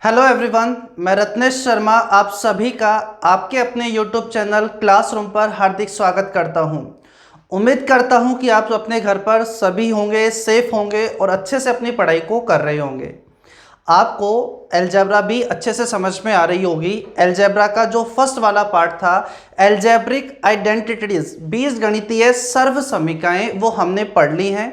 Hello everyone, मैं रत्नेश शर्मा आप सभी का आपके अपने यूट्यूब चैनल क्लासरूम पर हार्दिक स्वागत करता हूं। उम्मीद करता हूं कि आप अपने घर पर सभी होंगे, सेफ होंगे और अच्छे से अपनी पढ़ाई को कर रहे होंगे। आपको अलजेब्रा भी अच्छे से समझ में आ रही होगी। अलजेब्रा का जो फर्स्ट वाला पार्ट था, अलजेब्रिक आइडेंटिटीज, बीजगणितीय सर्व समीकरणें, वो हमने पढ़ ली हैं।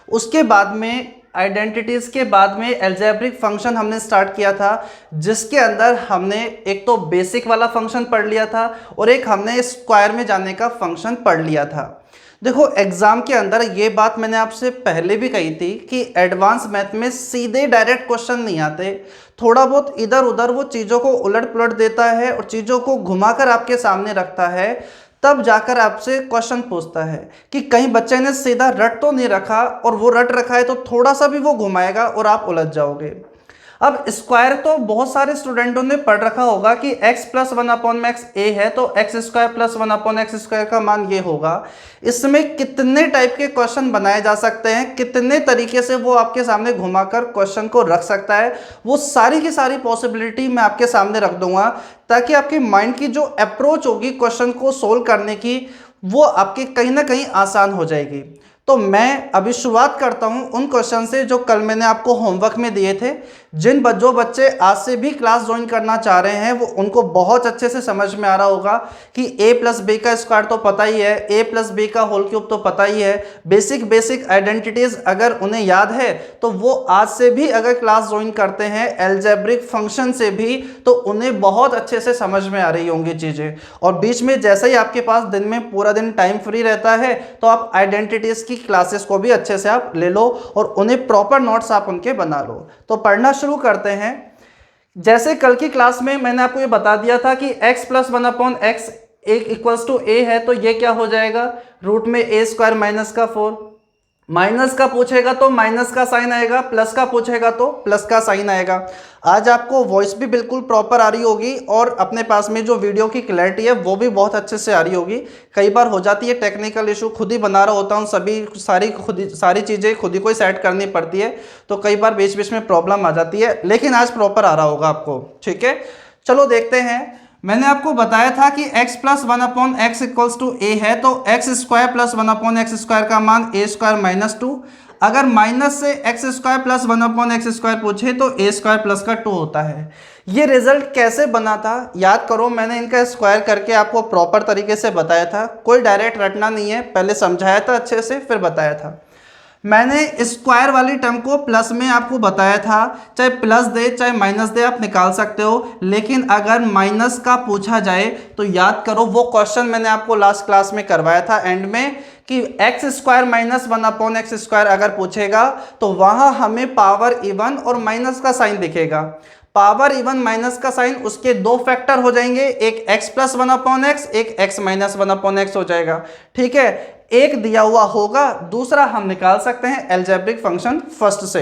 उसके बाद में आइडेंटिटीज़ के बाद में अलजेब्रिक फंक्शन हमने स्टार्ट किया था, जिसके अंदर हमने एक तो बेसिक वाला फंक्शन पढ़ लिया था और एक हमने स्क्वायर में जाने का फंक्शन पढ़ लिया था। देखो, एग्जाम के अंदर ये बात मैंने आपसे पहले भी कही थी कि एडवांस मैथ में सीधे डायरेक्ट क्वेश्चन नहीं आते, थोड़ा बहुत इधर उधर वो चीज़ों को उलट पुलट देता है और चीज़ों को घुमाकर आपके सामने रखता है, तब जाकर आपसे क्वेश्चन पूछता है कि कहीं बच्चे ने सीधा रट तो नहीं रखा, और वो रट रखा है तो थोड़ा सा भी वो घुमाएगा और आप उलझ जाओगे। अब स्क्वायर तो बहुत सारे स्टूडेंटों ने पढ़ रखा होगा कि x प्लस 1/x a है तो x square plus 1/x square का मान ये होगा। इसमें कितने टाइप के क्वेश्चन बनाए जा सकते हैं, कितने तरीके से वो आपके सामने घुमाकर क्वेश्चन को रख सकता है, वो सारी की सारी पॉसिबिलिटी मैं आपके सामने रख दूंगा, ताकि आपके माइंड की जो अप्रोच होगी क्वेश्चन को सोल्व करने की, वो आपके कहीं ना कहीं आसान हो जाएगी। तो मैं अभी शुरुआत करता हूं उन क्वेश्चन से जो कल मैंने आपको होमवर्क में दिए थे। जो बच्चे आज से भी क्लास ज्वाइन करना चाह रहे हैं, वो उनको बहुत अच्छे से समझ में आ रहा होगा कि a प्लस बी का स्क्वायर तो पता ही है, a प्लस बी का होल क्यूब तो पता ही है। बेसिक आइडेंटिटीज अगर उन्हें याद है तो वो आज से भी अगर क्लास ज्वाइन करते हैं अलजेब्रिक फंक्शन से भी, तो उन्हें बहुत अच्छे से समझ में आ रही होंगी चीज़ें। और बीच में जैसे ही आपके पास दिन में पूरा दिन टाइम फ्री रहता है, तो आप आइडेंटिटीज की क्लासेस को भी अच्छे से आप ले लो और उन्हें प्रॉपर नोट्स आप उनके बना लो। तो पढ़ना शुरू करते हैं। जैसे कल की क्लास में मैंने आपको ये बता दिया था कि x plus 1/x equals to a है, तो ये क्या हो जाएगा, रूट में a स्क्वायर माइनस का 4। माइनस का पूछेगा तो माइनस का साइन आएगा, प्लस का पूछेगा तो प्लस का साइन आएगा। आज आपको वॉइस भी बिल्कुल प्रॉपर आ रही होगी और अपने पास में जो वीडियो की क्लैरिटी है वो भी बहुत अच्छे से आ रही होगी। कई बार हो जाती है टेक्निकल इशू, खुद ही बना रहा होता हूँ, सारी चीज़ें खुद ही को सेट करनी पड़ती है, तो कई बार बीच बीच में प्रॉब्लम आ जाती है, लेकिन आज प्रॉपर आ रहा होगा आपको। ठीक है, चलो देखते हैं। मैंने आपको बताया था कि x plus 1/x equals to a है, तो x square plus 1/x square का मान a स्क्वायर माइनस 2। अगर माइनस से x square plus 1/x square पूछे तो a स्क्वायर प्लस का 2 होता है। ये रिजल्ट कैसे बना था याद करो, मैंने इनका स्क्वायर करके आपको प्रॉपर तरीके से बताया था, कोई डायरेक्ट रटना नहीं है, पहले समझाया था अच्छे से फिर बताया था। मैंने स्क्वायर वाली टर्म को प्लस में आपको बताया था, चाहे प्लस दे चाहे माइनस दे आप निकाल सकते हो, लेकिन अगर माइनस का पूछा जाए तो याद करो वो क्वेश्चन मैंने आपको लास्ट क्लास में करवाया था एंड में, कि x square minus 1/x square अगर पूछेगा तो वहां हमें पावर इवन और माइनस का साइन दिखेगा। पावर इवन माइनस का साइन, उसके दो फैक्टर हो जाएंगे, एक x प्लस 1/x, एक x माइनस 1/x हो जाएगा। ठीक है, एक दिया हुआ होगा, दूसरा हम निकाल सकते हैं अलजेब्रिक फंक्शन फर्स्ट से।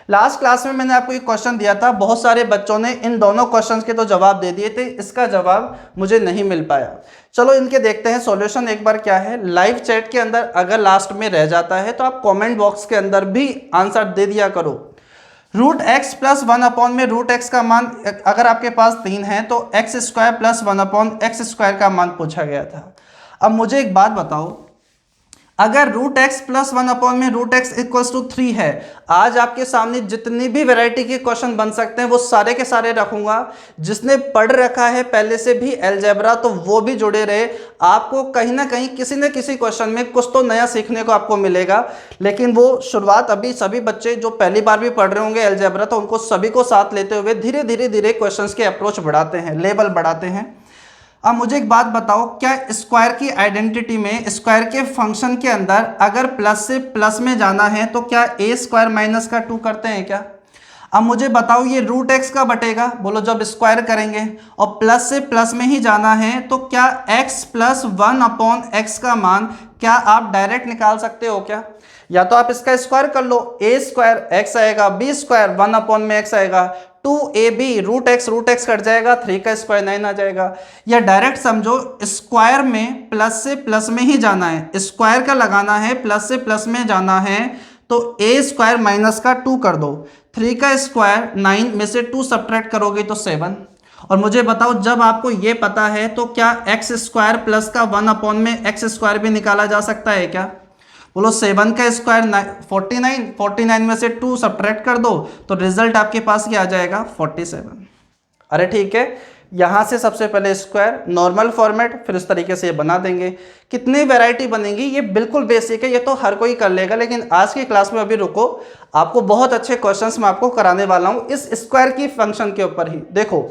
लास्ट क्लास में मैंने आपको एक क्वेश्चन दिया था, बहुत सारे बच्चों ने इन दोनों क्वेश्चंस के तो जवाब दे दिए थे, इसका जवाब मुझे नहीं मिल पाया। चलो इनके देखते हैं सॉल्यूशन एक बार क्या है। लाइव चैट के अंदर अगर लास्ट में रह जाता है तो आप कमेंट बॉक्स के अंदर भी आंसर दे दिया करो। रूट एक्स प्लस 1 में रूट एक्स का मान अगर आपके पास 3 है तो x square plus 1/x square का मान पूछा गया था। अब मुझे एक बात बताओ, अगर रूट एक्स प्लस 1 में रूट एक्स इक्वल्स टू 3 है, आज आपके सामने जितनी भी वैरायटी के क्वेश्चन बन सकते हैं वो सारे के सारे रखूंगा। जिसने पढ़ रखा है पहले से भी अलजेब्रा तो वो भी जुड़े रहे, आपको कहीं ना कहीं किसी न किसी क्वेश्चन में कुछ तो नया सीखने को आपको मिलेगा। लेकिन वो शुरुआत अभी सभी बच्चे जो पहली बार भी पढ़ रहे होंगे अलजेब्रा, तो उनको सभी को साथ लेते हुए धीरे धीरे क्वेश्चन के अप्रोच बढ़ाते हैं, लेवल बढ़ाते हैं। अब मुझे एक बात बताओ, क्या स्क्वायर की आइडेंटिटी में स्क्वायर के फंक्शन के अंदर अगर प्लस से प्लस में जाना है तो क्या a स्क्वायर माइनस का 2 करते हैं क्या? अब मुझे बताओ ये रूट एक्स का बटेगा, बोलो जब स्क्वायर करेंगे, और प्लस से प्लस में ही जाना है तो क्या x प्लस 1/x का मान क्या आप डायरेक्ट निकाल सकते हो क्या? या तो आप इसका स्क्वायर कर लो, a स्क्वायर x आएगा, b स्क्वायर 1/x आएगा, 2ab रूट एक्स कट जाएगा, 3 का स्क्वायर 9 आ जाएगा। या डायरेक्ट समझो स्क्वायर में प्लस से प्लस में ही जाना है, स्क्वायर का लगाना है, प्लस से प्लस में जाना है, तो a स्क्वायर माइनस का 2 कर दो, 3 का स्क्वायर 9 में से 2 सब्ट्रैक्ट करोगे तो 7। और मुझे बताओ जब आपको ये पता है तो क्या एक्स स्क्वायर प्लस का 1 अपॉन में एक्स स्क्वायर भी निकाला जा सकता है क्या? बोलो 7 का स्क्वायर 49, 49 में से 2 सब्ट्रैक्ट कर दो तो रिजल्ट आपके पास क्या आ जाएगा 47। अरे ठीक है, यहां से सबसे पहले स्क्वायर नॉर्मल फॉर्मेट, फिर इस तरीके से ये बना देंगे। कितनी वैरायटी बनेगी ये बिल्कुल बेसिक है, ये तो हर कोई कर लेगा, लेकिन आज की क्लास में अभी रुको, आपको बहुत अच्छे क्वेश्चंस मैं आपको कराने वाला हूं इस स्क्वायर की फंक्शन के ऊपर ही। देखो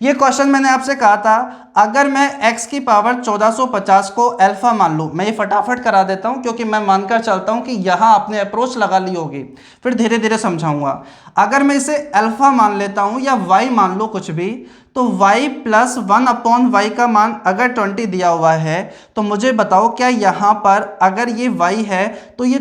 ये क्वेश्चन मैंने आपसे कहा था, अगर मैं x की पावर 1450 को अल्फा मान लूँ, मैं ये फटाफट करा देता हूँ क्योंकि मैं मानकर चलता हूँ कि यहाँ आपने अप्रोच लगा ली होगी, फिर धीरे धीरे समझाऊंगा। अगर मैं इसे अल्फा मान लेता हूँ या y मान लो कुछ भी, तो y प्लस 1 अपॉन वाई का मान अगर 20 दिया हुआ है तो मुझे बताओ क्या यहाँ पर अगर ये y है तो ये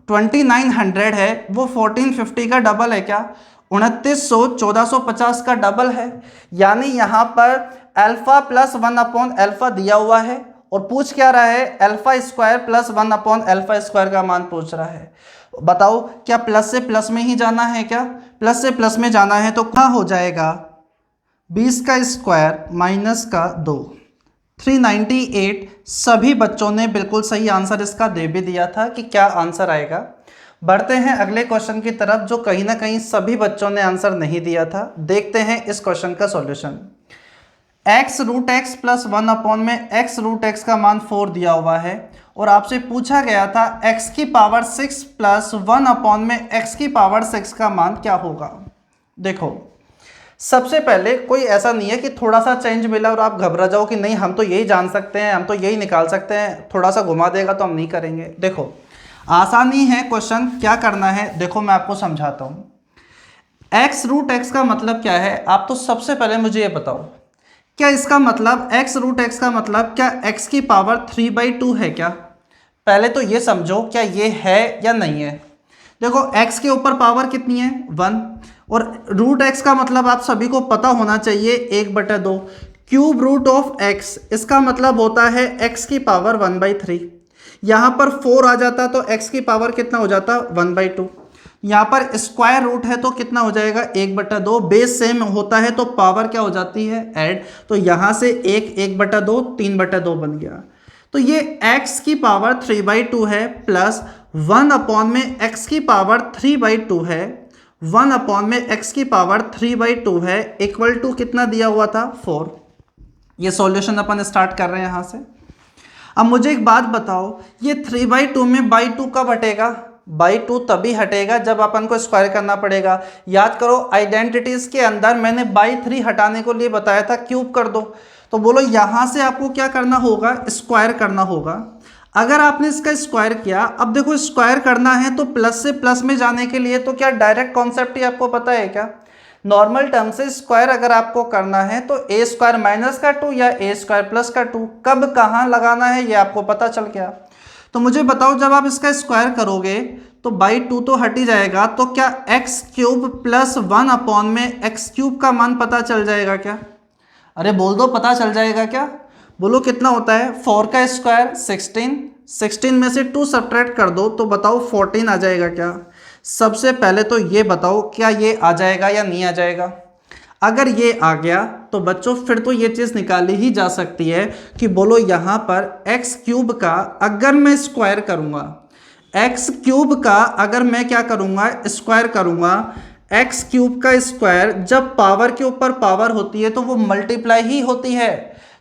2900 है वो 1450 का डबल है क्या? 2900 1450 का डबल है। यानी यहां पर अल्फा प्लस 1 अपॉन अल्फा दिया हुआ है और पूछ क्या रहा है, alpha square plus 1 upon alpha square का मान पूछ रहा है। बताओ क्या प्लस से प्लस में ही जाना है क्या? प्लस से प्लस में जाना है तो क्या हो जाएगा 20 का स्क्वायर माइनस का 2, 398। सभी बच्चों ने बिल्कुल सही आंसर इसका दे भी दिया था कि क्या आंसर आएगा। बढ़ते हैं अगले क्वेश्चन की तरफ जो कहीं ना कहीं सभी बच्चों ने आंसर नहीं दिया था। देखते हैं इस क्वेश्चन का solution. X root x plus 1 upon में एक्स रूट एक्स का मान 4 दिया हुआ है और आपसे पूछा गया था एक्स की पावर 6 प्लस 1 अपॉन में एक्स की पावर 6 का मान क्या होगा। देखो सबसे पहले कोई ऐसा नहीं है कि थोड़ा सा चेंज मिला और आप घबरा जाओ कि नहीं हम तो यही जान सकते हैं, हम तो यही निकाल सकते हैं, थोड़ा सा घुमा देगा तो हम नहीं करेंगे। देखो आसानी है, क्वेश्चन क्या करना है देखो मैं आपको समझाता हूं। एक्स रूट एक्स का मतलब क्या है, आप तो सबसे पहले मुझे ये बताओ क्या इसका मतलब एक्स रूट एक्स का मतलब क्या एक्स की पावर 3/2 है क्या? पहले तो ये समझो क्या ये है या नहीं है। देखो x के ऊपर पावर कितनी है 1 और रूट x का मतलब आप सभी को पता होना चाहिए 1/2 क्यूब रूट ऑफ x, इसका मतलब होता है x की पावर 1/3। यहाँ पर 4 आ जाता तो x की पावर कितना हो जाता 1/2। यहाँ पर स्क्वायर रूट है तो कितना हो जाएगा 1/2, बेस सेम होता है तो पावर क्या हो जाती है ऐड, तो यहाँ से 1/2 3/2 बन गया। तो ये x की पावर 3/2 है प्लस 1 अपॉन में x की पावर 3/2 है, 1 अपॉन में x की पावर 3/2 है इक्वल टू कितना दिया हुआ था 4। ये सॉल्यूशन अपन स्टार्ट कर रहे हैं यहाँ से। अब मुझे एक बात बताओ ये 3/2 में बाई 2 कब हटेगा? बाई 2 तभी हटेगा जब अपन को स्क्वायर करना पड़ेगा। याद करो आइडेंटिटीज के अंदर मैंने बाई 3 हटाने को लिए बताया था क्यूब कर दो, तो बोलो यहां से आपको क्या करना होगा स्क्वायर करना होगा। अगर आपने इसका स्क्वायर किया, अब देखो स्क्वायर करना है तो प्लस से प्लस में जाने के लिए तो क्या डायरेक्ट कॉन्सेप्ट ही आपको पता है क्या? नॉर्मल टर्म से स्क्वायर अगर आपको करना है तो ए स्क्वायर माइनस का 2 या ए स्क्वायर प्लस का 2 कब कहाँ लगाना है ये आपको पता चल गया। तो मुझे बताओ जब आप इसका स्क्वायर करोगे तो बाई 2 तो हट ही जाएगा, तो क्या एक्स क्यूब प्लस 1 अपॉन में एक्स क्यूब का मान पता चल जाएगा क्या? अरे बोल दो पता चल जाएगा क्या? बोलो कितना होता है 4 का स्क्वायर 16, 16 में से 2 सब्ट्रैक्ट कर दो तो बताओ 14 आ जाएगा क्या? सबसे पहले तो ये बताओ क्या ये आ जाएगा या नहीं आ जाएगा। अगर ये आ गया तो बच्चों फिर तो ये चीज़ निकाली ही जा सकती है कि बोलो यहाँ पर एक्स क्यूब का अगर मैं स्क्वायर करूँगा, एक्स क्यूब का अगर मैं क्या करूँगा स्क्वायर करूँगा, एक्स क्यूब का स्क्वायर जब पावर के ऊपर पावर होती है तो वो मल्टीप्लाई ही होती है।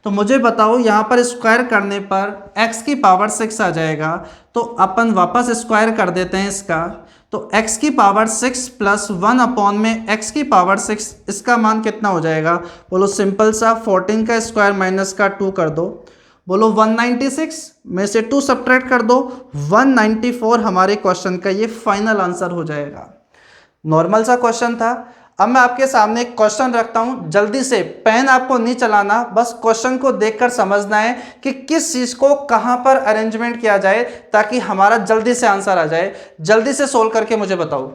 तो मुझे बताओ यहाँ पर स्क्वायर करने पर x की पावर 6 आ जाएगा, तो अपन वापस स्क्वायर कर देते हैं इसका, तो x की पावर 6 प्लस 1 अपॉन में x की पावर 6 इसका मान कितना हो जाएगा। बोलो सिंपल सा 14 का स्क्वायर माइनस का 2 कर दो, बोलो 196 में से 2 सब्ट्रैक्ट कर दो 194 हमारे क्वेश्चन का ये फाइनल आंसर हो जाएगा। नॉर्मल सा क्वेश्चन था। अब मैं आपके सामने एक क्वेश्चन रखता हूं, जल्दी से पेन आपको नहीं चलाना, बस क्वेश्चन को देखकर समझना है कि किस चीज को कहां पर अरेंजमेंट किया जाए ताकि हमारा जल्दी से आंसर आ जाए। जल्दी से सोल्व करके मुझे बताओ।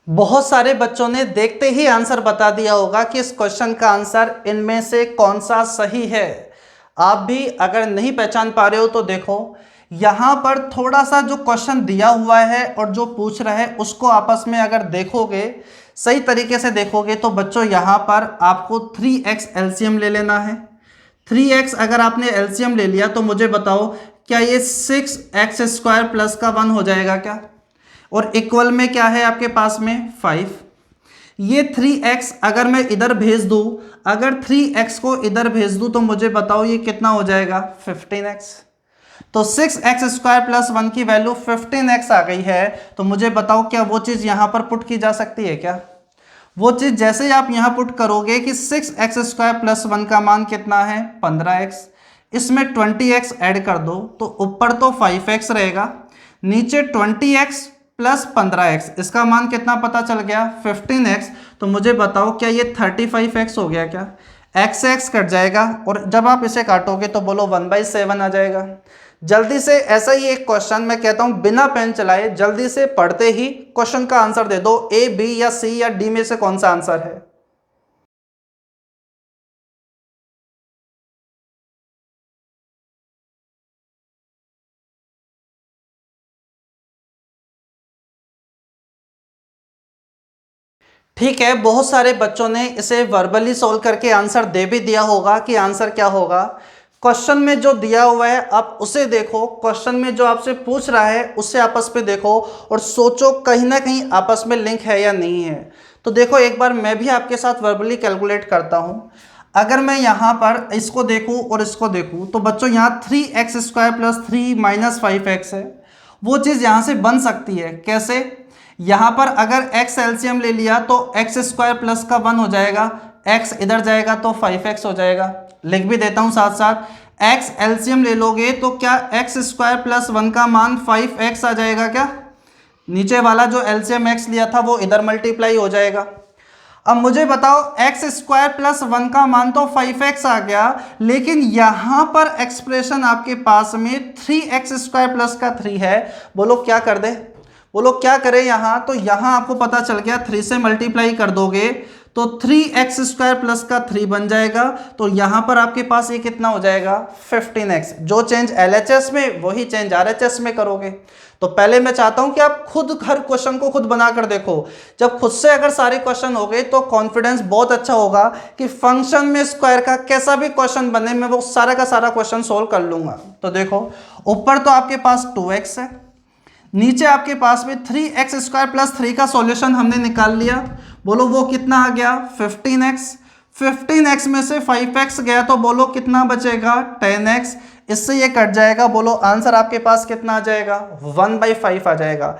बहुत सारे बच्चों ने देखते ही आंसर बता दिया होगा कि इस क्वेश्चन का आंसर इनमें से कौन सा सही है। आप भी अगर नहीं पहचान पा रहे हो तो देखो, यहाँ पर थोड़ा सा जो क्वेश्चन दिया हुआ है और जो पूछ रहा है उसको आपस में अगर देखोगे, सही तरीके से देखोगे तो बच्चों यहाँ पर आपको 3x एलसीएम ले लेना है। 3x अगर आपने एलसीएम ले लिया तो मुझे बताओ क्या ये 6x² प्लस का 1 हो जाएगा क्या? और इक्वल में क्या है आपके पास में 5। ये 3x अगर मैं इधर भेज दूं, अगर 3x को इधर भेज दूं तो मुझे बताओ ये कितना हो जाएगा 15x। तो 6x² प्लस 1 की वैल्यू 15x आ गई है। तो मुझे बताओ क्या वो चीज़ यहाँ पर पुट की जा सकती है क्या? वो चीज़ जैसे ही आप यहाँ पुट करोगे कि 6x² प्लस 1 का मान कितना है 15x, इसमें 20x ऐड कर दो तो ऊपर तो 5x रहेगा, नीचे 20x प्लस 15x, इसका मान कितना पता चल गया 15x। तो मुझे बताओ क्या ये 35x हो गया क्या? x से x कट जाएगा और जब आप इसे काटोगे तो बोलो 1/7 आ जाएगा। जल्दी से ऐसा ही एक क्वेश्चन मैं कहता हूं बिना पेन चलाए जल्दी से पढ़ते ही क्वेश्चन का आंसर दे दो, ए बी या सी या डी में से कौन सा आंसर है। ठीक है, बहुत सारे बच्चों ने इसे वर्बली सॉल्व करके आंसर दे भी दिया होगा कि आंसर क्या होगा। क्वेश्चन में जो दिया हुआ है आप उसे देखो, क्वेश्चन में जो आपसे पूछ रहा है उससे आपस में देखो और सोचो कहीं ना कहीं आपस में लिंक है या नहीं है। तो देखो एक बार मैं भी आपके साथ वर्बली कैलकुलेट करता हूँ। अगर मैं यहाँ पर इसको देखूँ और इसको देखूँ तो बच्चों यहाँ 3x² प्लस 3 माइनस 5x है, वो चीज़ यहाँ से बन सकती है। कैसे? यहाँ पर अगर x एलसीएम ले लिया तो x² प्लस का 1 हो जाएगा, x इधर जाएगा तो 5x हो जाएगा। लिख भी देता हूँ साथ साथ, x एलसीएम ले लोगे तो क्या x² प्लस 1 का मान 5x आ जाएगा क्या? नीचे वाला जो एलसीएम x लिया था वो इधर मल्टीप्लाई हो जाएगा। अब मुझे बताओ x² प्लस 1 का मान तो 5x आ गया, लेकिन यहां पर एक्सप्रेशन आपके पास में 3x² प्लस का 3 है। बोलो क्या कर दे, बोलो क्या करें यहाँ? तो यहाँ आपको पता चल गया 3 से मल्टीप्लाई कर दोगे तो 3x² प्लस का 3 बन जाएगा। तो यहाँ पर आपके पास ये कितना हो जाएगा 15x। जो चेंज LHS में वही चेंज RHS में करोगे। तो पहले मैं चाहता हूं कि आप खुद हर क्वेश्चन को खुद बनाकर देखो। जब खुद से अगर सारे क्वेश्चन हो गए तो कॉन्फिडेंस बहुत अच्छा होगा कि फंक्शन में स्क्वायर का कैसा भी क्वेश्चन बने मैं वो सारा का सारा क्वेश्चन सोल्व कर लूंगा। तो देखो ऊपर तो आपके पास 2x है, नीचे आपके पास में 3x² प्लस 3 का सॉल्यूशन हमने निकाल लिया। बोलो वो कितना आ गया 15x। 15x में से 5x गया तो बोलो कितना बचेगा 10x। इससे ये कट जाएगा, बोलो आंसर आपके पास कितना आ जाएगा 1/5 आ जाएगा।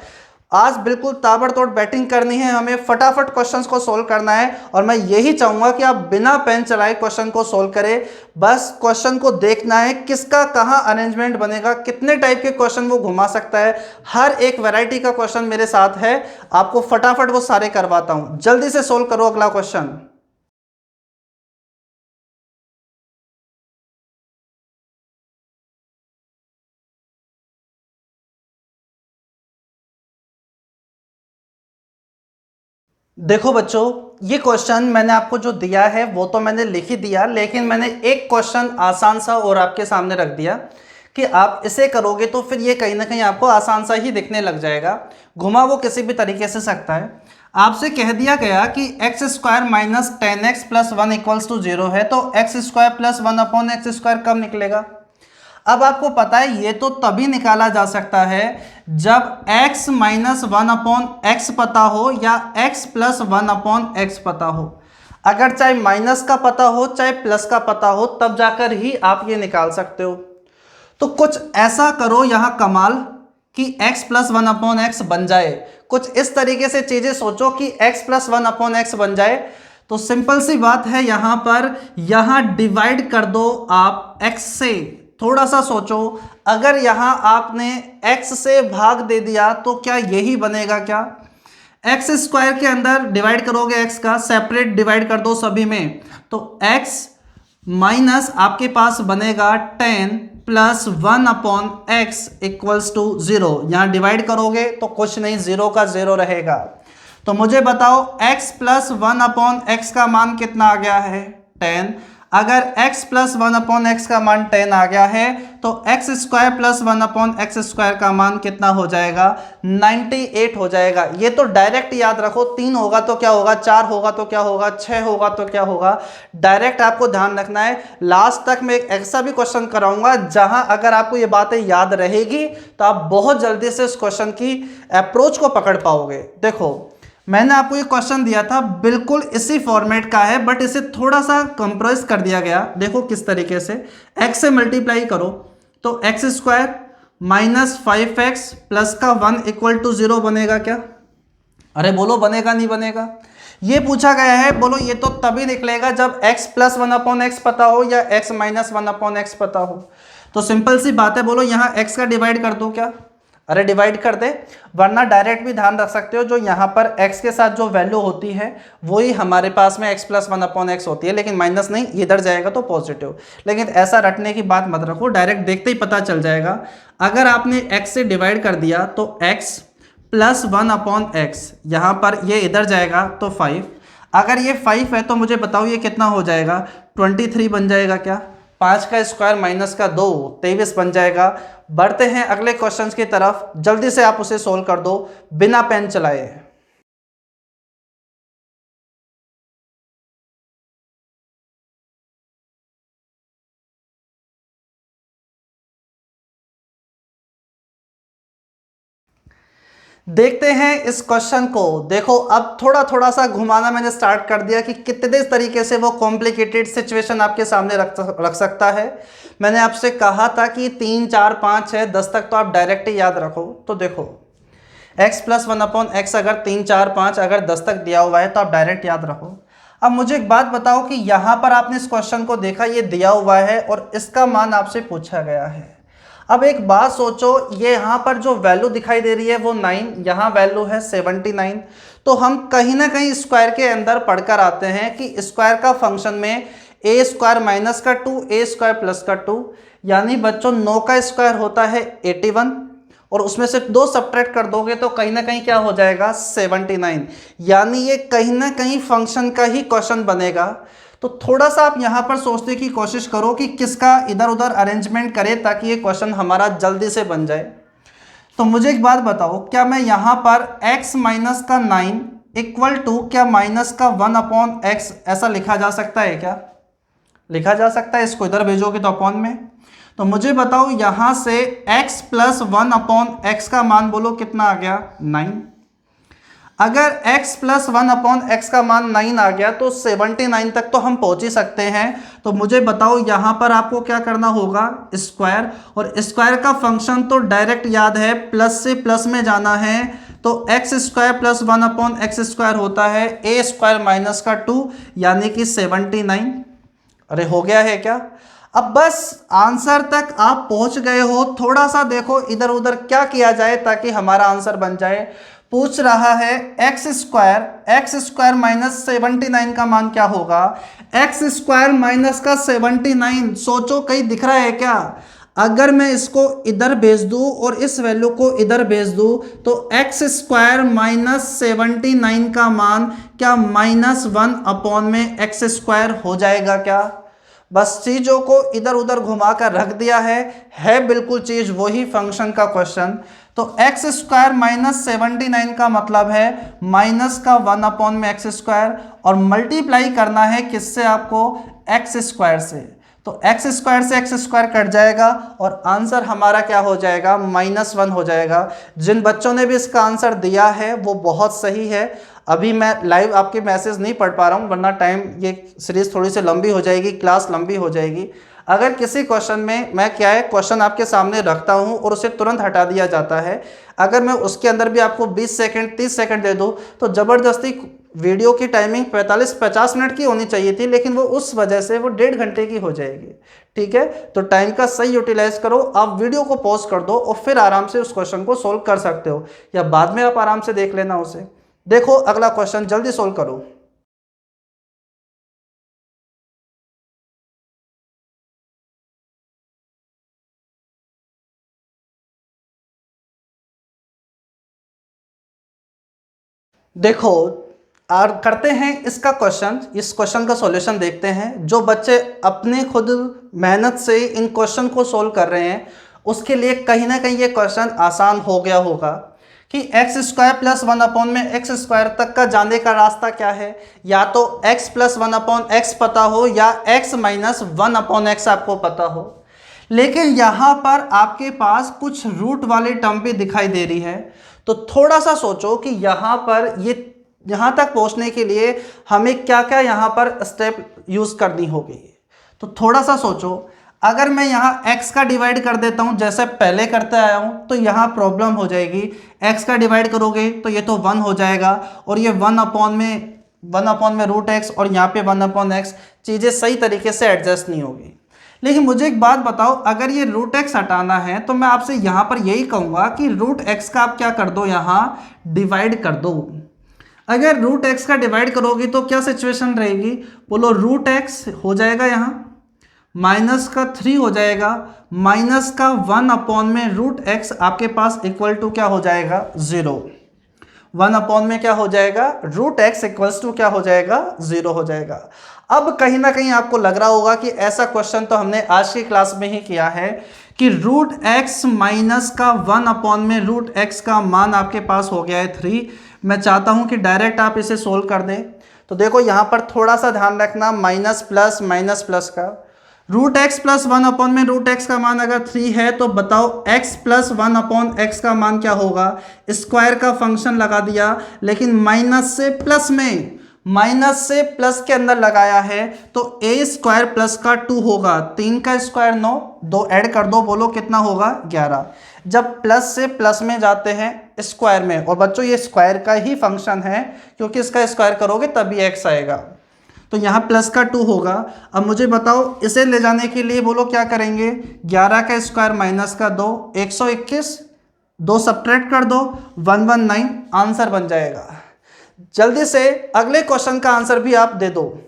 आज बिल्कुल ताबड़तोड़ बैटिंग करनी है, हमें फटाफट क्वेश्चंस को सोल्व करना है और मैं यही चाहूंगा कि आप बिना पेन चलाए क्वेश्चन को सोल्व करें। बस क्वेश्चन को देखना है किसका कहाँ अरेंजमेंट बनेगा, कितने टाइप के क्वेश्चन वो घुमा सकता है। हर एक वैरायटी का क्वेश्चन मेरे साथ है, आपको फटाफट वो सारे करवाता हूं। जल्दी से सोल्व करो अगला क्वेश्चन। देखो बच्चों, ये क्वेश्चन मैंने आपको जो दिया है वो तो मैंने लिख ही दिया, लेकिन मैंने एक क्वेश्चन आसान सा और आपके सामने रख दिया कि आप इसे करोगे तो फिर ये कहीं ना कहीं आपको आसान सा ही दिखने लग जाएगा। घुमा वो किसी भी तरीके से सकता है। आपसे कह दिया गया कि x² minus 10x plus 1 equals to 0 है, तो x² प्लस 1/x² कब निकलेगा? अब आपको पता है ये तो तभी निकाला जा सकता है जब x माइनस 1/x पता हो या x प्लस 1/x पता हो। अगर चाहे माइनस का पता हो चाहे प्लस का पता हो तब जाकर ही आप ये निकाल सकते हो। तो कुछ ऐसा करो यहाँ कमाल कि x प्लस 1/x बन जाए। कुछ इस तरीके से चीजें सोचो कि x प्लस 1/x बन जाए। तो सिंपल सी बात है, यहाँ पर यहाँ डिवाइड कर दो आप x से। थोड़ा सा सोचो, अगर यहां आपने x से भाग दे दिया तो क्या यही बनेगा क्या? x² के अंदर डिवाइड करोगे x का, सेपरेट डिवाइड कर दो सभी में, तो x माइनस आपके पास बनेगा 10 प्लस 1/x इक्वल्स टू 0। यहां डिवाइड करोगे तो कुछ नहीं, 0 का 0 रहेगा। तो मुझे बताओ x प्लस 1/x का मान कितना आ गया है 10। अगर x प्लस 1/x का मान 10 आ गया है तो x square plus 1/x square का मान कितना हो जाएगा 98 हो जाएगा। ये तो डायरेक्ट याद रखो, 3 होगा तो क्या होगा, 4 होगा तो क्या होगा, 6 होगा तो क्या होगा। डायरेक्ट आपको ध्यान रखना है। लास्ट तक मैं एक ऐसा भी क्वेश्चन कराऊंगा जहां अगर आपको ये बातें याद रहेगी तो आप बहुत जल्दी से इस क्वेश्चन की अप्रोच को पकड़ पाओगे। देखो मैंने आपको ये क्वेश्चन दिया था, बिल्कुल इसी फॉर्मेट का है बट इसे थोड़ा सा कंप्रेस कर दिया गया। देखो किस तरीके से, x से मल्टीप्लाई करो तो x square minus 5x plus का 1 इक्वल टू 0 बनेगा क्या? अरे बोलो बनेगा नहीं बनेगा? ये पूछा गया है, बोलो ये तो तभी निकलेगा जब x प्लस 1/x पता हो या x माइनस 1/x पता हो। तो सिंपल सी बात है, बोलो यहाँ x का डिवाइड कर दो क्या? अरे डिवाइड कर दे, वरना डायरेक्ट भी ध्यान रख सकते हो, जो यहाँ पर x के साथ जो वैल्यू होती है वही हमारे पास में x प्लस 1/x होती है, लेकिन माइनस नहीं, इधर जाएगा तो पॉजिटिव। लेकिन ऐसा रटने की बात मत रखो, डायरेक्ट देखते ही पता चल जाएगा। अगर आपने x से डिवाइड कर दिया तो x प्लस 1/x, यहाँ पर ये इधर जाएगा तो 5। अगर ये 5 है तो मुझे बताओ ये कितना हो जाएगा, 23 बन जाएगा क्या? 5 का स्क्वायर माइनस का 2 23 बन जाएगा। बढ़ते हैं अगले क्वेश्चन की तरफ, जल्दी से आप उसे सोल्व कर दो बिना पेन चलाए। देखते हैं इस क्वेश्चन को। देखो अब थोड़ा थोड़ा सा घुमाना मैंने स्टार्ट कर दिया कि कितने तरीके से वो कॉम्प्लिकेटेड सिचुएशन आपके सामने रख सकता है। मैंने आपसे कहा था कि 3 4 5 6 10 तक तो आप डायरेक्ट ही याद रखो। तो देखो x प्लस 1/x अगर 3 4 5 अगर 10 तक दिया हुआ है तो आप डायरेक्ट याद रखो। अब मुझे एक बात बताओ कि यहाँ पर आपने इस क्वेश्चन को देखा, ये दिया हुआ है और इसका मान आपसे पूछा गया है। अब एक बात सोचो, ये यहाँ पर जो वैल्यू दिखाई दे रही है वो 9, यहाँ वैल्यू है 79। तो हम कहीं ना कहीं स्क्वायर के अंदर पढ़कर आते हैं कि स्क्वायर का फंक्शन में ए स्क्वायर माइनस का 2 ए स्क्वायर प्लस का 2, यानी बच्चों 9 का स्क्वायर होता है 81 और उसमें से 2 सब्ट्रैक्ट कर दोगे तो कहीं ना कहीं क्या हो जाएगा 79। यानी ये कहीं ना कहीं फंक्शन का ही क्वेश्चन बनेगा। तो थोड़ा सा आप यहाँ पर सोचने की कोशिश करो कि किसका इधर उधर अरेंजमेंट करें ताकि ये क्वेश्चन हमारा जल्दी से बन जाए। तो मुझे एक बात बताओ, क्या मैं यहाँ पर x माइनस का 9 इक्वल टू क्या माइनस का 1/x ऐसा लिखा जा सकता है क्या? लिखा जा सकता है। इसको इधर भेजोगे तो अपॉन में। तो मुझे बताओ यहाँ से x प्लस 1/x का मान बोलो कितना आ गया 9। अगर x प्लस 1/x का मान 9 आ गया तो 79 तक तो हम पहुंच ही सकते हैं। तो मुझे बताओ यहाँ पर आपको क्या करना होगा, स्क्वायर, और स्क्वायर का फंक्शन तो डायरेक्ट याद है, प्लस से प्लस में जाना है। तो x square plus 1/x square होता है a स्क्वायर माइनस का 2 यानी कि 79। अरे हो गया है क्या? अब बस आंसर तक आप पहुंच गए हो। थोड़ा सा देखो इधर उधर क्या किया जाए ताकि हमारा आंसर बन जाए। पूछ रहा है एक्स स्क्वायर माइनस 79 का मान क्या होगा। एक्स स्क्वायर माइनस का 79, सोचो कहीं दिख रहा है क्या? अगर मैं इसको इधर भेज दूं और इस वैल्यू को इधर भेज दूं तो एक्स स्क्वायर माइनस 79 का मान क्या -1 में एक्स स्क्वायर हो जाएगा क्या? बस चीजों को इधर उधर घुमा कर रख दिया है बिल्कुल चीज वही फंक्शन का क्वेश्चन। तो एक्स स्क्वायर माइनस 79 का मतलब है माइनस का 1 में एक्स स्क्वायर और मल्टीप्लाई करना है किससे आपको, एक्स स्क्वायर से। तो एक्स स्क्वायर से एक्स स्क्वायर कट जाएगा और आंसर हमारा क्या हो जाएगा -1 हो जाएगा। जिन बच्चों ने भी इसका आंसर दिया है वो बहुत सही है। अभी मैं लाइव आपके मैसेज नहीं पढ़ पा रहा हूँ वरना टाइम ये सीरीज थोड़ी सी लंबी हो जाएगी, क्लास लंबी हो जाएगी। अगर किसी क्वेश्चन में मैं क्या है क्वेश्चन आपके सामने रखता हूँ और उसे तुरंत हटा दिया जाता है, अगर मैं उसके अंदर भी आपको 20 सेकंड 30 सेकंड दे दूँ तो ज़बरदस्ती वीडियो की टाइमिंग 45-50 मिनट की होनी चाहिए थी, लेकिन वो उस वजह से वो 1.5 घंटे की हो जाएगी। ठीक है, तो टाइम का सही यूटिलाइज करो। आप वीडियो को पॉज कर दो और फिर आराम से उस क्वेश्चन को सोल्व कर सकते हो, या बाद में आप आराम से देख लेना उसे। देखो अगला क्वेश्चन जल्दी सोल्व करो। देखो, और करते हैं इसका क्वेश्चन, इस क्वेश्चन का सॉल्यूशन देखते हैं। जो बच्चे अपने खुद मेहनत से इन क्वेश्चन को सोल्व कर रहे हैं उसके लिए कहीं ना कहीं ये क्वेश्चन आसान हो गया होगा कि एक्स स्क्वायर प्लस 1 में एक्स स्क्वायर तक का जाने का रास्ता क्या है। या तो x प्लस 1/x पता हो या x माइनस 1/x आपको पता हो। लेकिन यहाँ पर आपके पास कुछ रूट वाली टर्म भी दिखाई दे रही है, तो थोड़ा सा सोचो कि यहाँ पर ये यहाँ तक पहुँचने के लिए हमें क्या क्या यहाँ पर स्टेप यूज़ करनी होगी। तो थोड़ा सा सोचो, अगर मैं यहाँ x का डिवाइड कर देता हूँ जैसे पहले करते आया हूँ तो यहाँ प्रॉब्लम हो जाएगी। x का डिवाइड करोगे तो ये तो 1 हो जाएगा और ये 1/में रूट एक्स और यहाँ पे 1/x, चीज़ें सही तरीके से एडजस्ट नहीं होगी। लेकिन मुझे एक बात बताओ, अगर ये रूट एक्स हटाना है तो मैं आपसे यहाँ पर यही कहूँगा कि रूट एक्स का आप क्या कर दो, यहाँ डिवाइड कर दो। अगर रूट एक्स का डिवाइड करोगे तो क्या सिचुएशन रहेगी, बोलो। रूट एक्स हो जाएगा यहाँ माइनस का 3 हो जाएगा, माइनस का 1 में रूट एक्स आपके पास इक्वल टू क्या हो जाएगा, 0। 1 में क्या हो जाएगा, रूट एक्स इक्वल्स टू क्या हो जाएगा, 0 हो जाएगा। अब कहीं ना कहीं आपको लग रहा होगा कि ऐसा क्वेश्चन तो हमने आज की क्लास में ही किया है कि रूट एक्स माइनस का 1 में रूट एक्स का मान आपके पास हो गया है 3। मैं चाहता हूं कि डायरेक्ट आप इसे सोल्व कर दें। तो देखो यहां पर थोड़ा सा ध्यान रखना, माइनस प्लस का रूट एक्स प्लस 1 में रूट एक्स का मान अगर 3 है तो बताओ x प्लस 1/x का मान क्या होगा। स्क्वायर का फंक्शन लगा दिया, लेकिन माइनस से प्लस के अंदर लगाया है तो a स्क्वायर प्लस का 2 होगा। 3 का स्क्वायर 9, 2 ऐड कर दो, बोलो कितना होगा, 11। जब प्लस से प्लस में जाते हैं स्क्वायर में, और बच्चों ये स्क्वायर का ही फंक्शन है क्योंकि इसका स्क्वायर करोगे तभी x आएगा, तो यहाँ प्लस का 2 होगा। अब मुझे बताओ इसे ले जाने के लिए बोलो क्या करेंगे, 11 का स्क्वायर माइनस का 2, 121, 2 सब्ट्रैक्ट कर दो, 119 आंसर बन जाएगा। जल्दी से अगले क्वेश्चन का आंसर भी आप दे दो।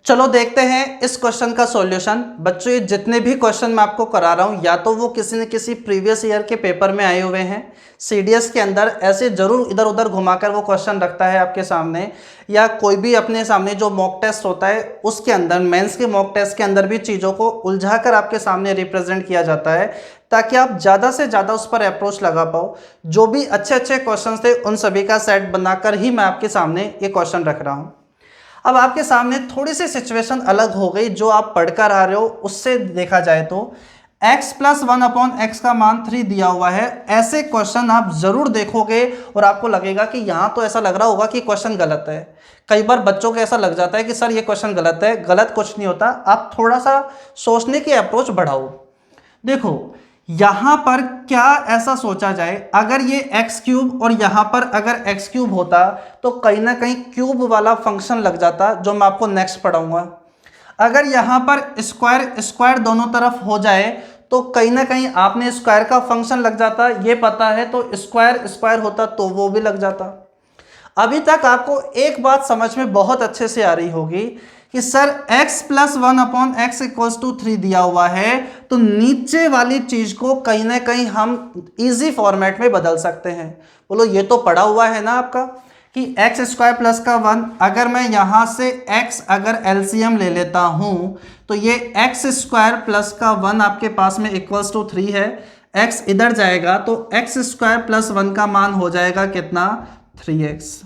चलो देखते हैं इस क्वेश्चन का सॉल्यूशन। बच्चों ये जितने भी क्वेश्चन मैं आपको करा रहा हूं या तो वो किसी न किसी प्रीवियस ईयर के पेपर में आए हुए हैं, सीडीएस के अंदर ऐसे जरूर इधर उधर घुमाकर वो क्वेश्चन रखता है आपके सामने, या कोई भी अपने सामने जो मॉक टेस्ट होता है उसके अंदर, मेंस के मॉक टेस्ट के अंदर भी चीज़ों को उलझा कर आपके सामने रिप्रेजेंट किया जाता है ताकि आप ज़्यादा से ज़्यादा उस पर अप्रोच लगा पाओ। जो भी अच्छे अच्छे क्वेश्चन थे उन सभी का सेट बनाकर ही मैं आपके सामने ये क्वेश्चन रख रहा हूँ। अब आपके सामने थोड़ी सी सिचुएशन अलग हो गई, जो आप पढ़कर आ रहे हो उससे देखा जाए तो x प्लस 1/x का मान 3 दिया हुआ है। ऐसे क्वेश्चन आप जरूर देखोगे और आपको लगेगा कि यहाँ तो ऐसा लग रहा होगा कि क्वेश्चन गलत है। कई बार बच्चों को ऐसा लग जाता है कि सर ये क्वेश्चन गलत है। गलत कुछ नहीं होता, आप थोड़ा सा सोचने की अप्रोच बढ़ाओ। देखो यहाँ पर क्या ऐसा सोचा जाए, अगर ये एक्स क्यूब और यहाँ पर अगर एक्स क्यूब होता तो कहीं ना कहीं क्यूब वाला फंक्शन लग जाता, जो मैं आपको नेक्स्ट पढ़ाऊंगा। अगर यहाँ पर स्क्वायर दोनों तरफ हो जाए तो कहीं ना कहीं आपने स्क्वायर का फंक्शन लग जाता, ये पता है, तो स्क्वायर होता तो वो भी लग जाता। अभी तक आपको एक बात समझ में बहुत अच्छे से आ रही होगी कि sir x plus 1/x equals to 3 दिया हुआ है, तो नीचे वाली चीज को कहीं ना कहीं हम इजी फॉर्मेट में बदल सकते हैं। बोलो ये तो पढ़ा हुआ है ना आपका कि एक्स स्क्वायर प्लस का 1, अगर मैं यहाँ से x अगर एलसीएम ले लेता हूँ तो ये एक्स स्क्वायर प्लस का 1 आपके पास में इक्वल्स टू 3 है। x इधर जाएगा तो एक्स स्क्वायर प्लस 1 का मान हो जाएगा कितना, 3x।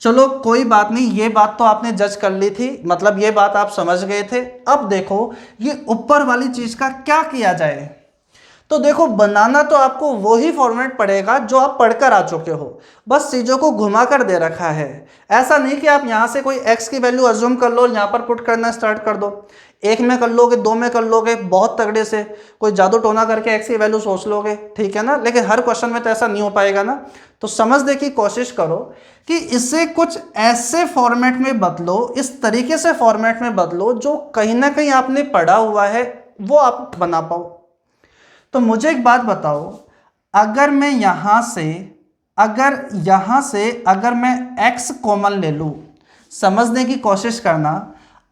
चलो कोई बात नहीं, ये बात तो आपने जज कर ली थी, मतलब ये बात आप समझ गए थे। अब देखो ये ऊपर वाली चीज का क्या किया जाए। तो देखो बनाना तो आपको वही फॉर्मेट पड़ेगा जो आप पढ़कर आ चुके हो, बस चीज़ों को घुमा कर दे रखा है। ऐसा नहीं कि आप यहाँ से कोई x की वैल्यू अज्यूम कर लो और यहाँ पर पुट करना स्टार्ट कर दो। 1 में कर लोगे, 2 में कर लोगे, बहुत तगड़े से कोई जादू टोना करके x की वैल्यू सोच लोगे, ठीक है ना। लेकिन हर क्वेश्चन में तो ऐसा नहीं हो पाएगा ना। तो समझने की कोशिश करो कि इसे कुछ ऐसे फॉर्मेट में बदलो, इस तरीके से फॉर्मेट में बदलो जो कहीं ना कहीं आपने पढ़ा हुआ है वो आप बना पाओ। तो मुझे एक बात बताओ, अगर मैं यहाँ से अगर मैं x कॉमन ले लूँ, समझने की कोशिश करना।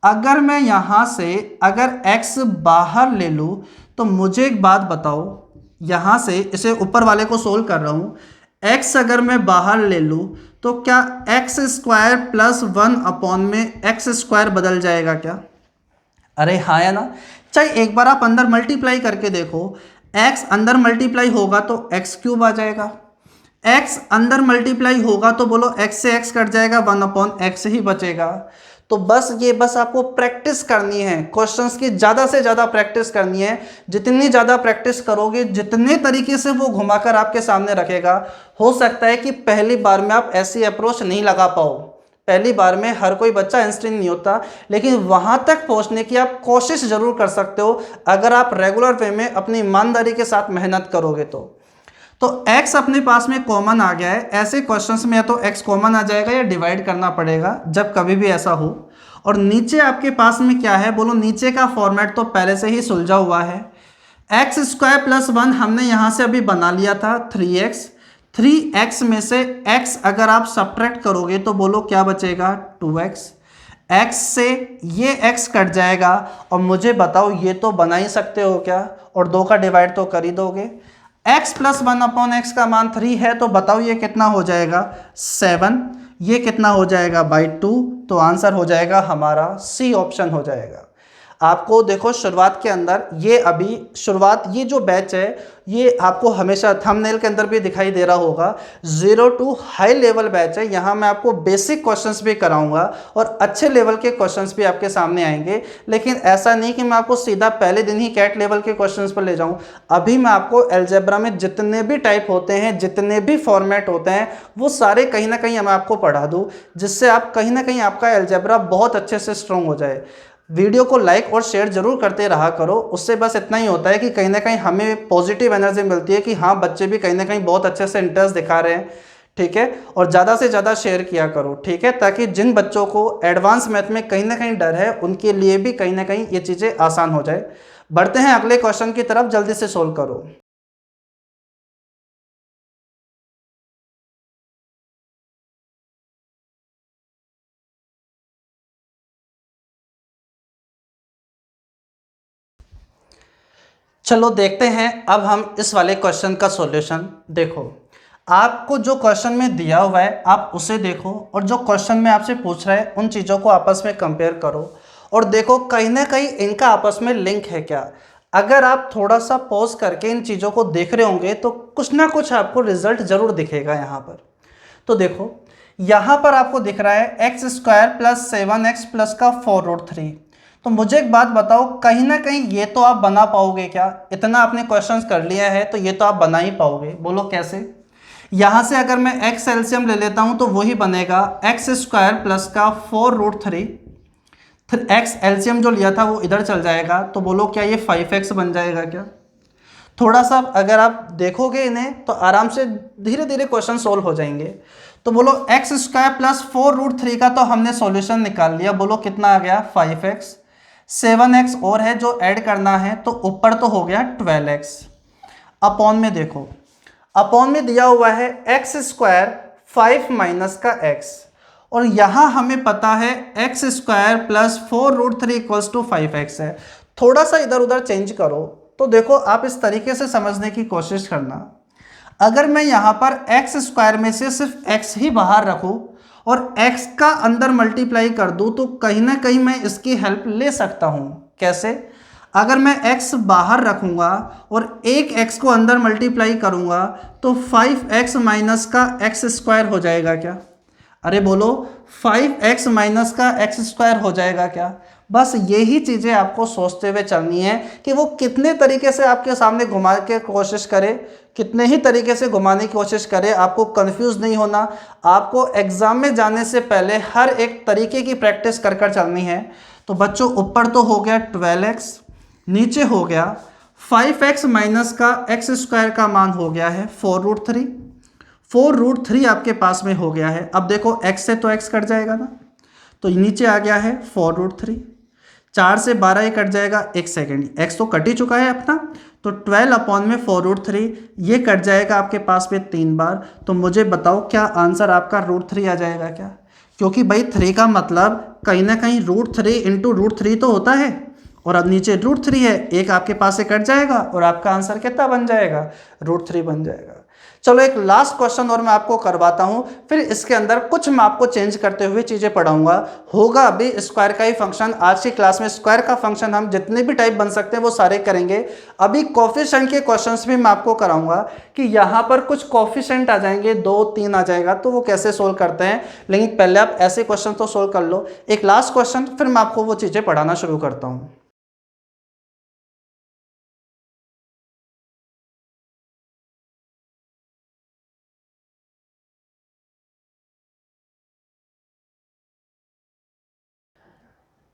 अगर मैं यहाँ से अगर x बाहर ले लूँ तो मुझे एक बात बताओ, यहाँ से इसे ऊपर वाले को सोल्व कर रहा हूँ, x अगर मैं बाहर ले लूँ तो क्या एक्स स्क्वायर प्लस 1 में एक्स स्क्वायर बदल जाएगा क्या? अरे हाँ या ना? चाहे एक बार आप अंदर मल्टीप्लाई करके देखो, x अंदर मल्टीप्लाई होगा तो एक्स क्यूब आ जाएगा, x अंदर मल्टीप्लाई होगा तो बोलो x से x कट जाएगा, 1/x ही बचेगा। तो बस आपको प्रैक्टिस करनी है, क्वेश्चंस की ज़्यादा से ज़्यादा प्रैक्टिस करनी है। जितनी ज़्यादा प्रैक्टिस करोगे, जितने तरीके से वो घुमाकर आपके सामने रखेगा, हो सकता है कि पहली बार में आप ऐसी अप्रोच नहीं लगा पाओ। पहली बार में हर कोई बच्चा आइंस्टीन नहीं होता, लेकिन वहाँ तक पहुँचने की आप कोशिश ज़रूर कर सकते हो अगर आप रेगुलर वे में अपनी ईमानदारी के साथ मेहनत करोगे तो x अपने पास में कॉमन आ गया है। ऐसे क्वेश्चंस में या तो x कॉमन आ जाएगा या डिवाइड करना पड़ेगा जब कभी भी ऐसा हो। और नीचे आपके पास में क्या है, बोलो नीचे का फॉर्मेट तो पहले से ही सुलझा हुआ है। एक्स स्क्वायर प्लस 1 हमने यहाँ से अभी बना लिया था 3x। 3x में से x अगर आप सब्ट्रैक्ट करोगे तो बोलो क्या बचेगा, 2x। x से ये x कट जाएगा और मुझे बताओ ये तो बना ही सकते हो क्या, और 2 का डिवाइड तो कर ही दोगे। x प्लस 1/x का मान 3 है तो बताओ ये कितना हो जाएगा, 7। ये कितना हो जाएगा, बाई 2। तो आंसर हो जाएगा हमारा सी ऑप्शन हो जाएगा। आपको देखो शुरुआत के अंदर ये अभी शुरुआत, ये जो बैच है ये आपको हमेशा थंबनेल के अंदर भी दिखाई दे रहा होगा, 0 to हाई लेवल बैच है। यहाँ मैं आपको बेसिक क्वेश्चंस भी कराऊंगा और अच्छे लेवल के क्वेश्चंस भी आपके सामने आएंगे। लेकिन ऐसा नहीं कि मैं आपको सीधा पहले दिन ही कैट लेवल के क्वेश्चंस पर ले जाऊं। अभी मैं आपको अलजेब्रा में जितने भी टाइप होते हैं, जितने भी फॉर्मेट होते हैं, वो सारे कहीं ना कहीं मैं आपको पढ़ा दूँ, जिससे आप कहीं ना कहीं आपका अलजेब्रा बहुत अच्छे से स्ट्रॉन्ग हो जाए। वीडियो को लाइक और शेयर जरूर करते रहा करो, उससे बस इतना ही होता है कि कहीं ना कहीं हमें पॉजिटिव एनर्जी मिलती है कि हाँ बच्चे भी कहीं ना कहीं बहुत अच्छे से इंटरेस्ट दिखा रहे हैं, ठीक है। और ज़्यादा से ज़्यादा शेयर किया करो, ठीक है, ताकि जिन बच्चों को एडवांस मैथ में कहीं ना कहीं डर है उनके लिए भी कहीं ना कहीं ये चीज़ें आसान हो जाए। बढ़ते हैं अगले क्वेश्चन की तरफ, जल्दी से सोल्व करो। चलो देखते हैं अब हम इस वाले क्वेश्चन का सॉल्यूशन। देखो आपको जो क्वेश्चन में दिया हुआ है आप उसे देखो, और जो क्वेश्चन में आपसे पूछ रहा है उन चीज़ों को आपस में कंपेयर करो और देखो कहीं ना कहीं इनका आपस में लिंक है क्या। अगर आप थोड़ा सा पॉज करके इन चीज़ों को देख रहे होंगे तो कुछ ना कुछ आपको रिजल्ट जरूर दिखेगा यहाँ पर। तो देखो यहाँ पर आपको दिख रहा है x square plus 7x plus का 4√3। तो मुझे एक बात बताओ, कहीं ना कहीं ये तो आप बना पाओगे क्या? इतना आपने क्वेश्चंस कर लिया है तो ये तो आप बना ही पाओगे। बोलो कैसे? यहाँ से अगर मैं x एलसीएम ले लेता हूँ तो वही बनेगा एक्स स्क्वायर प्लस का 4√3। x एलसीएम जो लिया था वो इधर चल जाएगा, तो बोलो क्या ये 5x बन जाएगा क्या? थोड़ा सा अगर आप देखोगे इन्हें तो आराम से धीरे धीरे क्वेश्चन सोल्व हो जाएंगे। तो बोलो एक्स स्क्वायर प्लस 4√3 का तो हमने सॉल्यूशन निकाल लिया, बोलो कितना आ गया, 5x। 7x और है जो ऐड करना है, तो ऊपर तो हो गया 12x। अपॉन में देखो, अपॉन में दिया हुआ है एक्स स्क्वायर 5 माइनस का x, और यहां हमें पता है x square plus 4√3 equals to 5x है। थोड़ा सा इधर उधर चेंज करो तो देखो आप इस तरीके से समझने की कोशिश करना। अगर मैं यहां पर एक्स स्क्वायर में से सिर्फ x ही बाहर रखूं और x का अंदर मल्टीप्लाई कर दूं तो कहीं ना कहीं मैं इसकी हेल्प ले सकता हूं। कैसे? अगर मैं x बाहर रखूंगा और एक x को अंदर मल्टीप्लाई करूंगा तो 5x माइनस का x स्क्वायर हो जाएगा क्या? अरे बोलो 5x माइनस का x स्क्वायर हो जाएगा क्या? बस यही चीज़ें आपको सोचते हुए चलनी है कि वो कितने तरीके से आपके सामने घुमा के कोशिश करे, कितने ही तरीके से घुमाने की कोशिश करे, आपको कंफ्यूज नहीं होना। आपको एग्ज़ाम में जाने से पहले हर एक तरीके की प्रैक्टिस कर कर चलनी है। तो बच्चों ऊपर तो हो गया 12x, नीचे हो गया 5x माइनस का x स्क्वायर का मान हो गया है 4√3। 4√3 आपके पास में हो गया है। अब देखो x से तो x कट जाएगा ना, तो नीचे आ गया है 4√3। 4 से 12 ही कट जाएगा, एक सेकेंड, x तो कट ही चुका है अपना, तो 12 अपॉन में 4√3 ये कट जाएगा आपके पास में 3 बार। तो मुझे बताओ क्या आंसर आपका √3 आ जाएगा क्या? क्योंकि भाई 3 का मतलब कहीं ना कहीं √3 इंटू √3 तो होता है, और अब नीचे √3 है, एक आपके पास से कट जाएगा और आपका आंसर कितना बन जाएगा, √3 बन जाएगा। चलो एक लास्ट क्वेश्चन और मैं आपको करवाता हूं, फिर इसके अंदर कुछ मैं आपको चेंज करते हुए चीजें पढ़ाऊंगा। होगा अभी स्क्वायर का ही फंक्शन। आज की क्लास में स्क्वायर का फंक्शन हम जितने भी टाइप बन सकते हैं वो सारे करेंगे। अभी कोफिशिएंट के क्वेश्चंस भी मैं आपको कराऊंगा कि यहाँ पर कुछ कोफिशिएंट आ जाएंगे, 2 3 आ जाएगा, तो वो कैसे सोल्व करते हैं। लेकिन पहले आप ऐसे क्वेश्चन तो सोल्व कर लो। एक लास्ट क्वेश्चन, फिर मैं आपको वो चीजें पढ़ाना शुरू करता हूँ।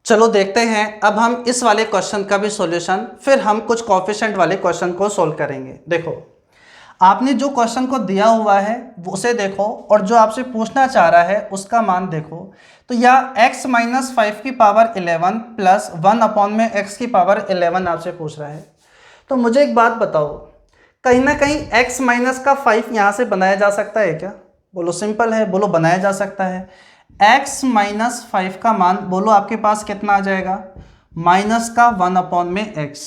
चलो देखते हैं अब हम इस वाले क्वेश्चन का भी सॉल्यूशन, फिर हम कुछ कोफिशिएंट वाले क्वेश्चन को सोल्व करेंगे। देखो आपने जो क्वेश्चन को दिया हुआ है उसे देखो, और जो आपसे पूछना चाह रहा है उसका मान देखो। तो या x माइनस 5 की पावर 11 प्लस 1 अपॉन में x की पावर 11 आपसे पूछ रहा है। तो मुझे एक बात बताओ, कहीं ना कहीं x माइनस का 5 यहाँ से बनाया जा सकता है क्या? बोलो सिंपल है, बोलो बनाया जा सकता है। x माइनस 5 का मान बोलो आपके पास कितना आ जाएगा, माइनस का 1 अपॉन में x।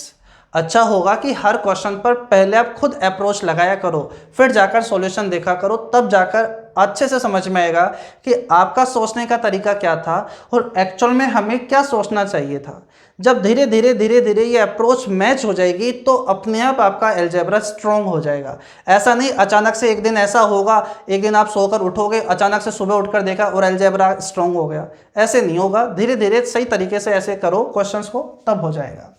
अच्छा होगा कि हर क्वेश्चन पर पहले आप खुद अप्रोच लगाया करो, फिर जाकर सॉल्यूशन देखा करो, तब जाकर अच्छे से समझ में आएगा कि आपका सोचने का तरीका क्या था और एक्चुअल में हमें क्या सोचना चाहिए था। जब धीरे धीरे धीरे धीरे ये अप्रोच मैच हो जाएगी तो अपने आप आपका अलजेब्रा स्ट्रॉन्ग हो जाएगा। ऐसा नहीं अचानक से एक दिन ऐसा होगा, एक दिन आप सोकर उठोगे, अचानक से सुबह उठकर देखा और अलजेब्रा स्ट्रॉन्ग हो गया, ऐसे नहीं होगा। धीरे धीरे सही तरीके से ऐसे करो क्वेश्चंस को, तब हो जाएगा।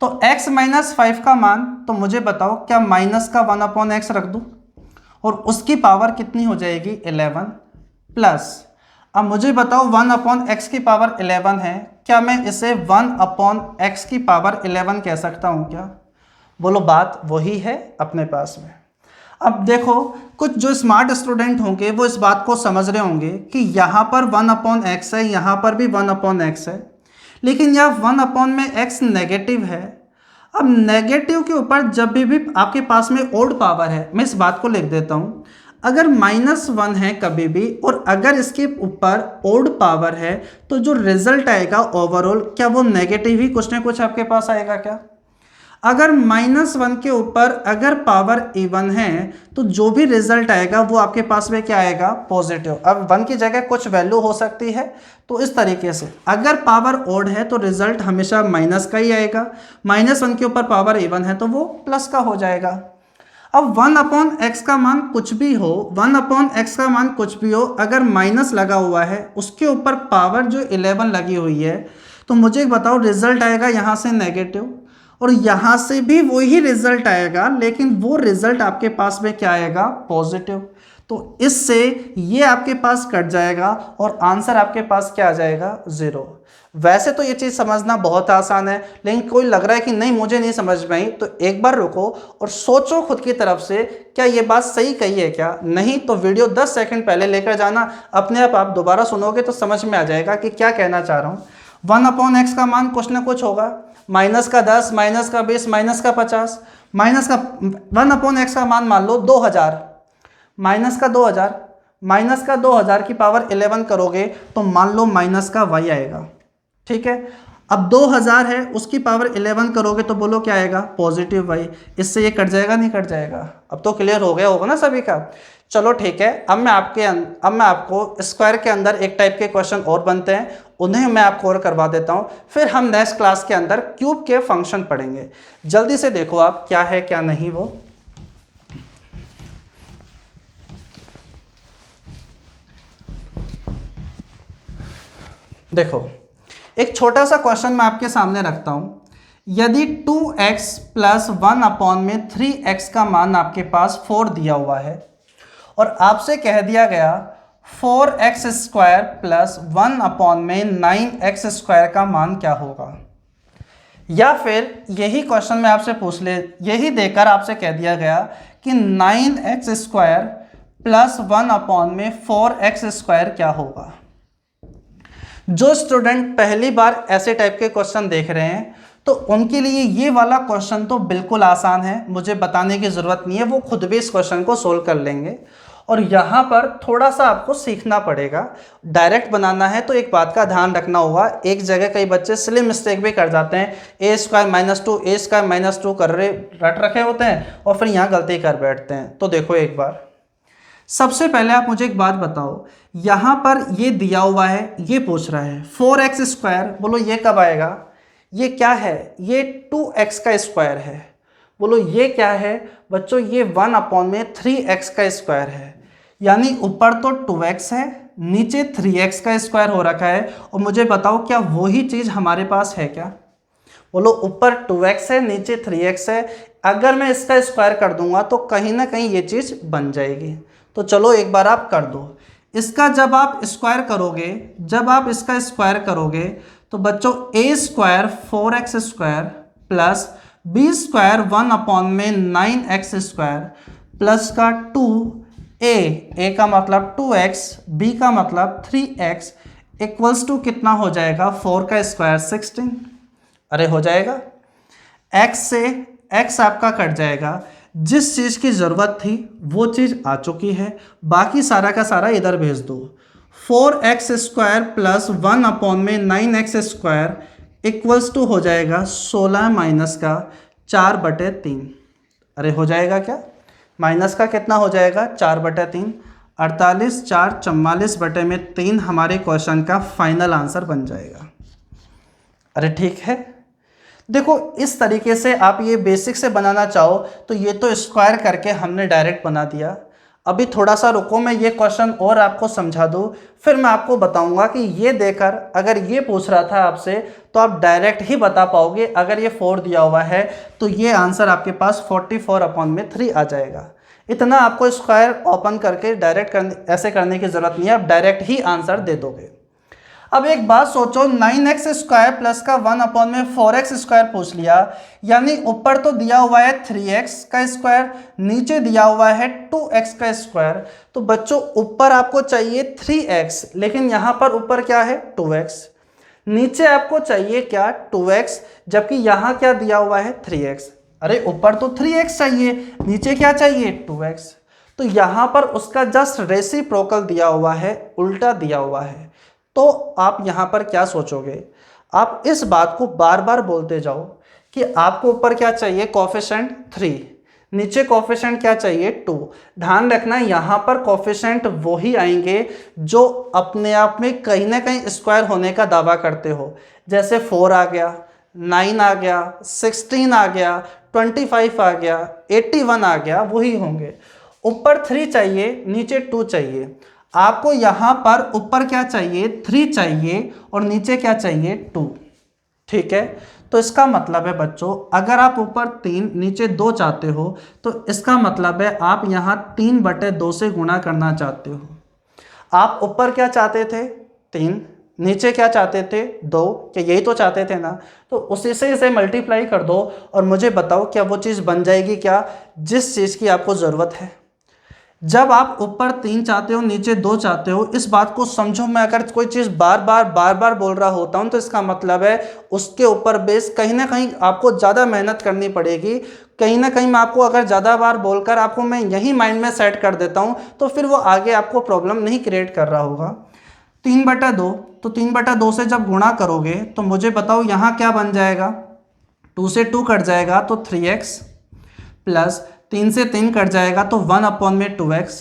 तो x माइनस 5 का मान, तो मुझे बताओ क्या माइनस का 1 अपॉन एक्स रख दूं और उसकी पावर कितनी हो जाएगी 11 प्लस, अब मुझे बताओ 1 अपॉन एक्स की पावर 11 है, क्या मैं इसे 1 अपॉन एक्स की पावर 11 कह सकता हूं क्या? बोलो बात वही है अपने पास में। अब देखो कुछ जो स्मार्ट स्टूडेंट होंगे वो इस बात को समझ रहे होंगे कि यहाँ पर 1 अपॉन एक्स है, यहाँ पर भी 1 अपॉन एक्स है, लेकिन यह 1 अपॉन में x नेगेटिव है। अब नेगेटिव के ऊपर जब भी आपके पास में ओड पावर है, मैं इस बात को लिख देता हूँ, अगर -1 है कभी भी और अगर इसके ऊपर ओड पावर है तो जो रिजल्ट आएगा ओवरऑल, क्या वो नेगेटिव ही कुछ ना कुछ आपके पास आएगा क्या? अगर -1 के ऊपर अगर पावर इवन है तो जो भी रिजल्ट आएगा वो आपके पास में क्या आएगा, पॉजिटिव। अब 1 की जगह कुछ वैल्यू हो सकती है, तो इस तरीके से अगर पावर ओड है तो रिजल्ट हमेशा माइनस का ही आएगा, -1 के ऊपर पावर इवन है तो वो प्लस का हो जाएगा। अब 1 अपॉन एक्स का मान कुछ भी हो, 1 अपॉन एक्स का मान कुछ भी हो, अगर माइनस लगा हुआ है उसके ऊपर पावर जो 11 लगी हुई है, तो मुझे बताओ रिजल्ट आएगा यहाँ से नेगेटिव और यहाँ से भी वही रिजल्ट आएगा, लेकिन वो रिजल्ट आपके पास में क्या आएगा, पॉजिटिव। तो इससे ये आपके पास कट जाएगा और आंसर आपके पास क्या आ जाएगा, 0। वैसे तो ये चीज़ समझना बहुत आसान है, लेकिन कोई लग रहा है कि नहीं मुझे नहीं समझ में आई, तो एक बार रुको और सोचो खुद की तरफ से, क्या ये बात सही कही है क्या? नहीं तो वीडियो 10 सेकंड पहले लेकर जाना, अपने आप दोबारा सुनोगे तो समझ में आ जाएगा कि क्या कहना चाह रहा हूँ। 1 अपॉन एक्स का मान कुछ ना कुछ होगा, माइनस का 10, माइनस का 20, माइनस का 50, माइनस का 1 अपॉन एक्स का मान मान लो 2000, माइनस का 2000, माइनस का 2000 की पावर 11 करोगे तो मान लो माइनस का y आएगा, ठीक है। अब 2000 है उसकी पावर 11 करोगे तो बोलो क्या आएगा, पॉजिटिव y। इससे ये कट जाएगा, नहीं कट जाएगा? अब तो क्लियर हो गया होगा ना सभी का। चलो ठीक है, अब मैं आपको स्क्वायर के अंदर एक टाइप के क्वेश्चन और बनते हैं, उन्हें मैं आपको और करवा देता हूं, फिर हम नेक्स्ट क्लास के अंदर क्यूब के फंक्शन पढ़ेंगे। जल्दी से देखो आप क्या है क्या नहीं वो। देखो एक छोटा सा क्वेश्चन मैं आपके सामने रखता हूं, यदि 2x प्लस 1 अपॉन में 3x का मान आपके पास 4 दिया हुआ है और आपसे कह दिया गया 4x स्क्वायर प्लस 1 अपॉन में 9x स्क्वायर का मान क्या होगा, या फिर यही क्वेश्चन में आपसे पूछ ले, यही देकर आपसे कह दिया गया कि 9x स्क्वायर प्लस 1 अपॉन में 4x स्क्वायर क्या होगा। जो स्टूडेंट पहली बार ऐसे टाइप के क्वेश्चन देख रहे हैं तो उनके लिए ये वाला क्वेश्चन तो बिल्कुल आसान है, मुझे बताने की ज़रूरत नहीं है, वो खुद भी इस क्वेश्चन को सोल्व कर लेंगे। और यहाँ पर थोड़ा सा आपको सीखना पड़ेगा। डायरेक्ट बनाना है तो एक बात का ध्यान रखना होगा, एक जगह कई बच्चे सिली मिस्टेक भी कर जाते हैं, ए स्क्वायर माइनस टू ए स्क्वायर माइनस टू कर रहे रट रखे होते हैं और फिर यहाँ गलती कर बैठते हैं। तो देखो एक बार, सबसे पहले आप मुझे एक बात बताओ, यहाँ पर ये दिया हुआ है, ये पूछ रहा है 4x स्क्वायर, बोलो ये कब आएगा? ये क्या है? ये 2x का स्क्वायर है। बोलो ये क्या है? बच्चों ये 1 अपॉन में 3x का स्क्वायर है। यानी ऊपर तो 2x है, नीचे 3x का स्क्वायर हो रखा है। और मुझे बताओ क्या वही चीज़ हमारे पास है क्या? बोलो ऊपर 2x है, नीचे 3x है। अगर मैं इसका स्क्वायर कर दूंगा तो कहीं ना कहीं ये चीज़ बन जाएगी। तो चलो एक बार आप कर दो इसका। जब आप स्क्वायर करोगे, तो बच्चों a square 4x square plus b square 1 upon में 9x स्क्वायर प्लस का 2a का मतलब 2x, b का मतलब 3x इक्वल्स टू कितना हो जाएगा? 4 का स्क्वायर 16। अरे हो जाएगा, x से x आपका कट जाएगा। जिस चीज़ की ज़रूरत थी वो चीज़ आ चुकी है, बाकी सारा का सारा इधर भेज दो। 4x स्क्वायर प्लस 1 अपॉन में 9x स्क्वायर इक्वल्स टू हो जाएगा 16 माइनस का 4/3। अरे हो जाएगा क्या? माइनस का कितना हो जाएगा? 4/3। 48 4 44/3 हमारे क्वेश्चन का फाइनल आंसर बन जाएगा। अरे ठीक है, देखो इस तरीके से आप ये बेसिक से बनाना चाहो तो ये तो स्क्वायर करके हमने डायरेक्ट बना दिया। अभी थोड़ा सा रुको, मैं ये क्वेश्चन और आपको समझा दूँ, फिर मैं आपको बताऊंगा कि ये देकर अगर ये पूछ रहा था आपसे तो आप डायरेक्ट ही बता पाओगे। अगर ये 4 दिया हुआ है तो ये आंसर आपके पास 44 अपॉन में 3 आ जाएगा। इतना आपको स्क्वायर ओपन करके डायरेक्ट ऐसे करने की ज़रूरत नहीं है, आप डायरेक्ट ही आंसर दे दोगे। अब एक बात सोचो, 9x स्क्वायर प्लस का 1 अपॉन में 4x स्क्वायर पूछ लिया, यानी ऊपर तो दिया हुआ है 3x का स्क्वायर, नीचे दिया हुआ है 2x का स्क्वायर। तो बच्चों ऊपर आपको चाहिए 3x, लेकिन यहाँ पर ऊपर क्या है? 2x। नीचे आपको चाहिए क्या? 2x, जबकि यहाँ क्या दिया हुआ है? 3x। अरे ऊपर तो 3x चाहिए, नीचे क्या चाहिए? 2x। तो यहाँ पर उसका जस्ट रेसिप्रोकल दिया हुआ है, उल्टा दिया हुआ है। तो आप यहाँ पर क्या सोचोगे? आप इस बात को बार बार बोलते जाओ कि आपको ऊपर क्या चाहिए? कोफिशिएंट 3, नीचे कोफिशिएंट क्या चाहिए? 2। ध्यान रखना यहाँ पर कोफिशिएंट वही आएंगे जो अपने आप में कहीं ना कहीं स्क्वायर होने का दावा करते हो। जैसे 4 आ गया, 9 आ गया, 16 आ गया, 25 आ गया, 81 आ गया, वही होंगे। ऊपर 3 चाहिए, नीचे 2 चाहिए। आपको यहाँ पर ऊपर क्या चाहिए? 3 चाहिए और नीचे क्या चाहिए? 2। ठीक है, तो इसका मतलब है बच्चों, अगर आप ऊपर 3 नीचे 2 चाहते हो तो इसका मतलब है आप यहाँ 3/2 से गुणा करना चाहते हो। आप ऊपर क्या चाहते थे? 3, नीचे क्या चाहते थे? 2, क्या यही तो चाहते थे ना? तो उसी से इसे मल्टीप्लाई कर दो और मुझे बताओ क्या वो चीज़ बन जाएगी क्या, जिस चीज़ की आपको ज़रूरत है। जब आप ऊपर 3 चाहते हो, नीचे 2 चाहते हो, इस बात को समझो। मैं अगर कोई चीज़ बार बार बोल रहा होता हूँ तो इसका मतलब है उसके ऊपर बेस कहीं ना कहीं आपको ज़्यादा मेहनत करनी पड़ेगी। कहीं ना कहीं मैं आपको अगर ज़्यादा बार बोलकर आपको मैं यही माइंड में सेट कर देता हूँ तो फिर वो आगे आपको प्रॉब्लम नहीं क्रिएट कर रहा होगा। 3/2, तो 3/2 से जब गुणा करोगे तो मुझे बताओ यहाँ क्या बन जाएगा? 2 से 2 कट जाएगा तो 3x प्लस 3 से 3 कट जाएगा तो 1 अपॉन में 2x।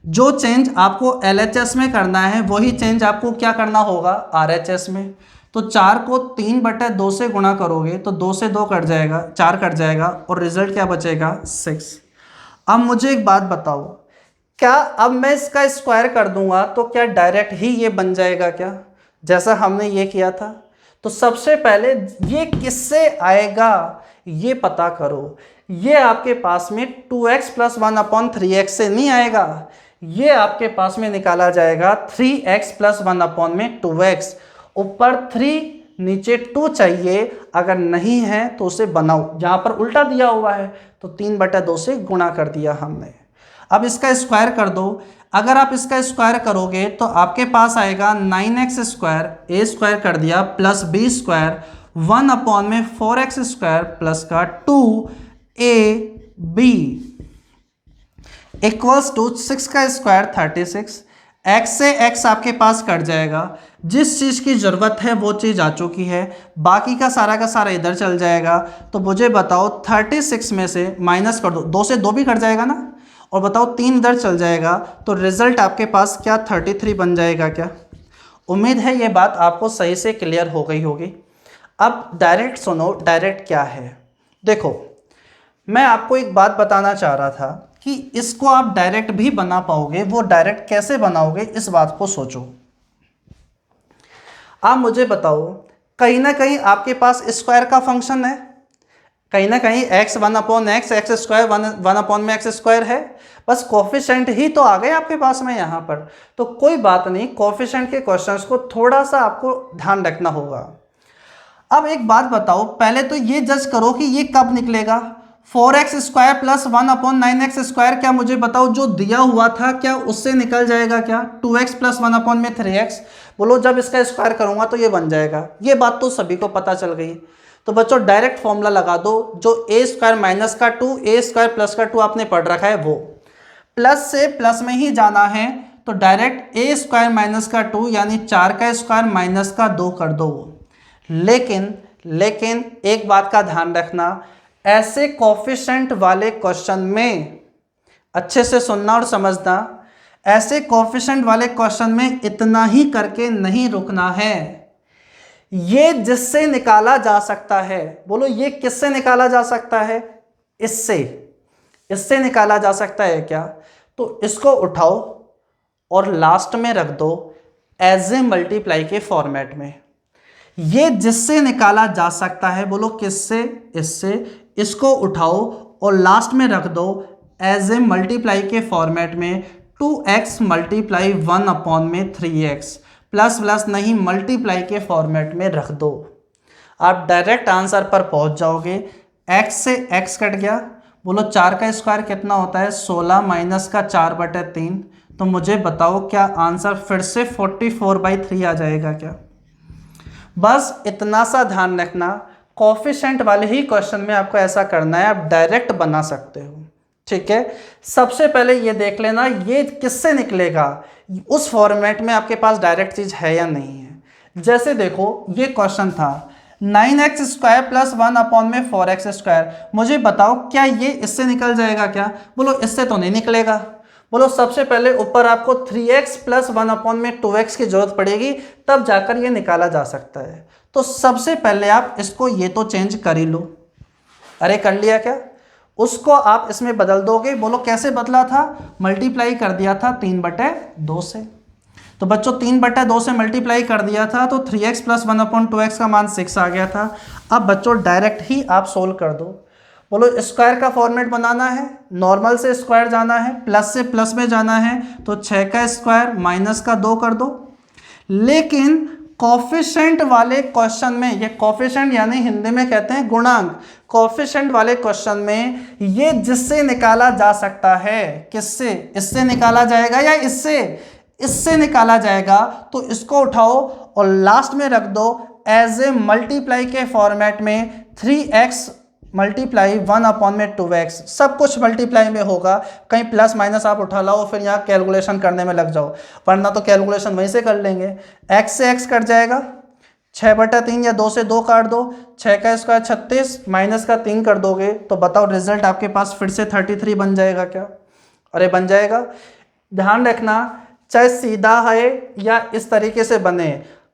जो चेंज आपको LHS में करना है वही चेंज आपको क्या करना होगा? RHS में। तो 4 को 3/2 से गुणा करोगे तो 2 से 2 कट जाएगा, 4 कट जाएगा और रिजल्ट क्या बचेगा? 6। अब मुझे एक बात बताओ, क्या अब मैं इसका स्क्वायर कर दूंगा तो क्या डायरेक्ट ही ये बन जाएगा क्या, जैसा हमने ये किया था? तो सबसे पहले ये किससे आएगा ये पता करो। ये आपके पास में 2x प्लस 1 अपॉन 3x से नहीं आएगा, ये आपके पास में निकाला जाएगा 3x प्लस 1 अपॉन में 2x। ऊपर 3 नीचे 2 चाहिए, अगर नहीं है तो उसे बनाओ। यहाँ पर उल्टा दिया हुआ है तो 3/2 से गुणा कर दिया हमने। अब इसका स्क्वायर कर दो। अगर आप इसका स्क्वायर करोगे तो आपके पास आएगा 9x स्क्वायर, a स्क्वायर कर दिया प्लस b स्क्वायर 1 अपॉन में 4x स्क्वायर प्लस का 2ab। इक्वल्स टू 6 का स्क्वायर 36, एक्स से एक्स आपके पास कट जाएगा, जिस चीज़ की ज़रूरत है वो चीज़ आ चुकी है, बाकी का सारा इधर चल जाएगा। तो मुझे बताओ 36 में से माइनस कर दो, 2 से 2 भी कट जाएगा ना, और बताओ 3 इधर चल जाएगा, तो रिजल्ट आपके पास क्या 33 बन जाएगा क्या। उम्मीद है ये बात आपको सही से क्लियर हो गई होगी। अब डायरेक्ट सुनो, डायरेक्ट क्या है। देखो मैं आपको एक बात बताना चाह रहा था कि इसको आप डायरेक्ट भी बना पाओगे, वो डायरेक्ट कैसे बनाओगे इस बात को सोचो। आप मुझे बताओ, कहीं ना कहीं आपके पास स्क्वायर का फंक्शन है, कहीं ना कहीं x 1/x x square 1/x² है, बस कोफिशिएंट ही तो आ गए आपके पास में यहाँ पर। तो कोई बात नहीं, कोफिशिएंट के क्वेश्चंस को थोड़ा सा आपको ध्यान रखना होगा। अब एक बात बताओ, पहले तो ये जज करो कि ये कब निकलेगा। 4x² प्लस 1/9x², क्या मुझे बताओ जो दिया हुआ था क्या उससे निकल जाएगा क्या। 2x प्लस 1/3x, बोलो जब इसका स्क्वायर करूंगा तो ये बन जाएगा। ये बात तो सभी को पता चल गई। तो बच्चों डायरेक्ट फॉर्मूला लगा दो, जो a² माइनस का 2 a² प्लस का 2 आपने पढ़ रखा है वो, प्लस से प्लस में ही जाना है, तो डायरेक्ट a² माइनस का 2 यानी 4 का स्क्वायर माइनस का 2 कर दो। लेकिन एक बात का ध्यान रखना, ऐसे कोफिशिएंट वाले क्वेश्चन में अच्छे से सुनना और समझना, ऐसे कोफिशिएंट वाले क्वेश्चन में इतना ही करके नहीं रुकना है। ये जिससे निकाला जा सकता है, बोलो ये किससे निकाला जा सकता है, इससे निकाला जा सकता है क्या। तो इसको उठाओ और लास्ट में रख दो एज ए मल्टीप्लाई के फॉर्मेट में। ये जिससे निकाला जा सकता है, बोलो किससे, इससे, इसको उठाओ और लास्ट में रख दो एज ए मल्टीप्लाई के फॉर्मेट में। 2x मल्टीप्लाई 1/3x, प्लस नहीं मल्टीप्लाई के फॉर्मेट में रख दो। आप डायरेक्ट आंसर पर पहुंच जाओगे। x से x कट गया, बोलो 4 का स्क्वायर कितना होता है, 16 माइनस का 4/3। तो मुझे बताओ क्या आंसर फिर से 44/3 आ जाएगा क्या। बस इतना सा ध्यान रखना, कोफिशिएंट वाले ही क्वेश्चन में आपको ऐसा करना है, आप डायरेक्ट बना सकते हो। ठीक है, सबसे पहले ये देख लेना ये किससे निकलेगा, उस फॉर्मेट में आपके पास डायरेक्ट चीज है या नहीं है। जैसे देखो ये क्वेश्चन था 9x² प्लस 1/4x², मुझे बताओ क्या ये इससे निकल जाएगा क्या। बोलो इससे तो नहीं निकलेगा। बोलो सबसे पहले ऊपर आपको 3x प्लस 1/2x की जरूरत पड़ेगी, तब जाकर ये निकाला जा सकता है। तो सबसे पहले आप इसको ये तो चेंज कर ही लो। अरे कर लिया क्या, उसको आप इसमें बदल दोगे। बोलो कैसे बदला था, मल्टीप्लाई कर दिया था 3/2 से। तो बच्चों 3/2 से मल्टीप्लाई कर दिया था, तो 3x प्लस 1/2x का मान 6 आ गया था। अब बच्चों डायरेक्ट ही आप सोल्व कर दो। बोलो स्क्वायर का फॉर्मेट बनाना है, नॉर्मल से स्क्वायर जाना है, प्लस से प्लस में जाना है, तो 6 का स्क्वायर माइनस का 2 कर दो। लेकिन कोफिशिएंट वाले क्वेश्चन में, ये कोफिशिएंट यानी हिंदी में कहते हैं गुणांक, कोफिशिएंट वाले क्वेश्चन में ये जिससे निकाला जा सकता है, किससे, इससे निकाला जाएगा या इससे निकाला जाएगा। तो इसको उठाओ और लास्ट में रख दो एज ए मल्टीप्लाई के फॉर्मेट में। 3x मल्टीप्लाई 1/2x, सब कुछ मल्टीप्लाई में होगा, कहीं प्लस माइनस आप उठा लाओ फिर यहाँ कैलकुलेशन करने में लग जाओ, वरना तो कैलकुलेशन वहीं से कर लेंगे। x से x कट जाएगा, 6/3 या 2 से 2 काट दो, 6 का स्क्वायर 36 माइनस का 3 कर दोगे, तो बताओ रिजल्ट आपके पास फिर से 33 बन जाएगा क्या। अरे बन जाएगा। ध्यान रखना चाहे सीधा है या इस तरीके से बने,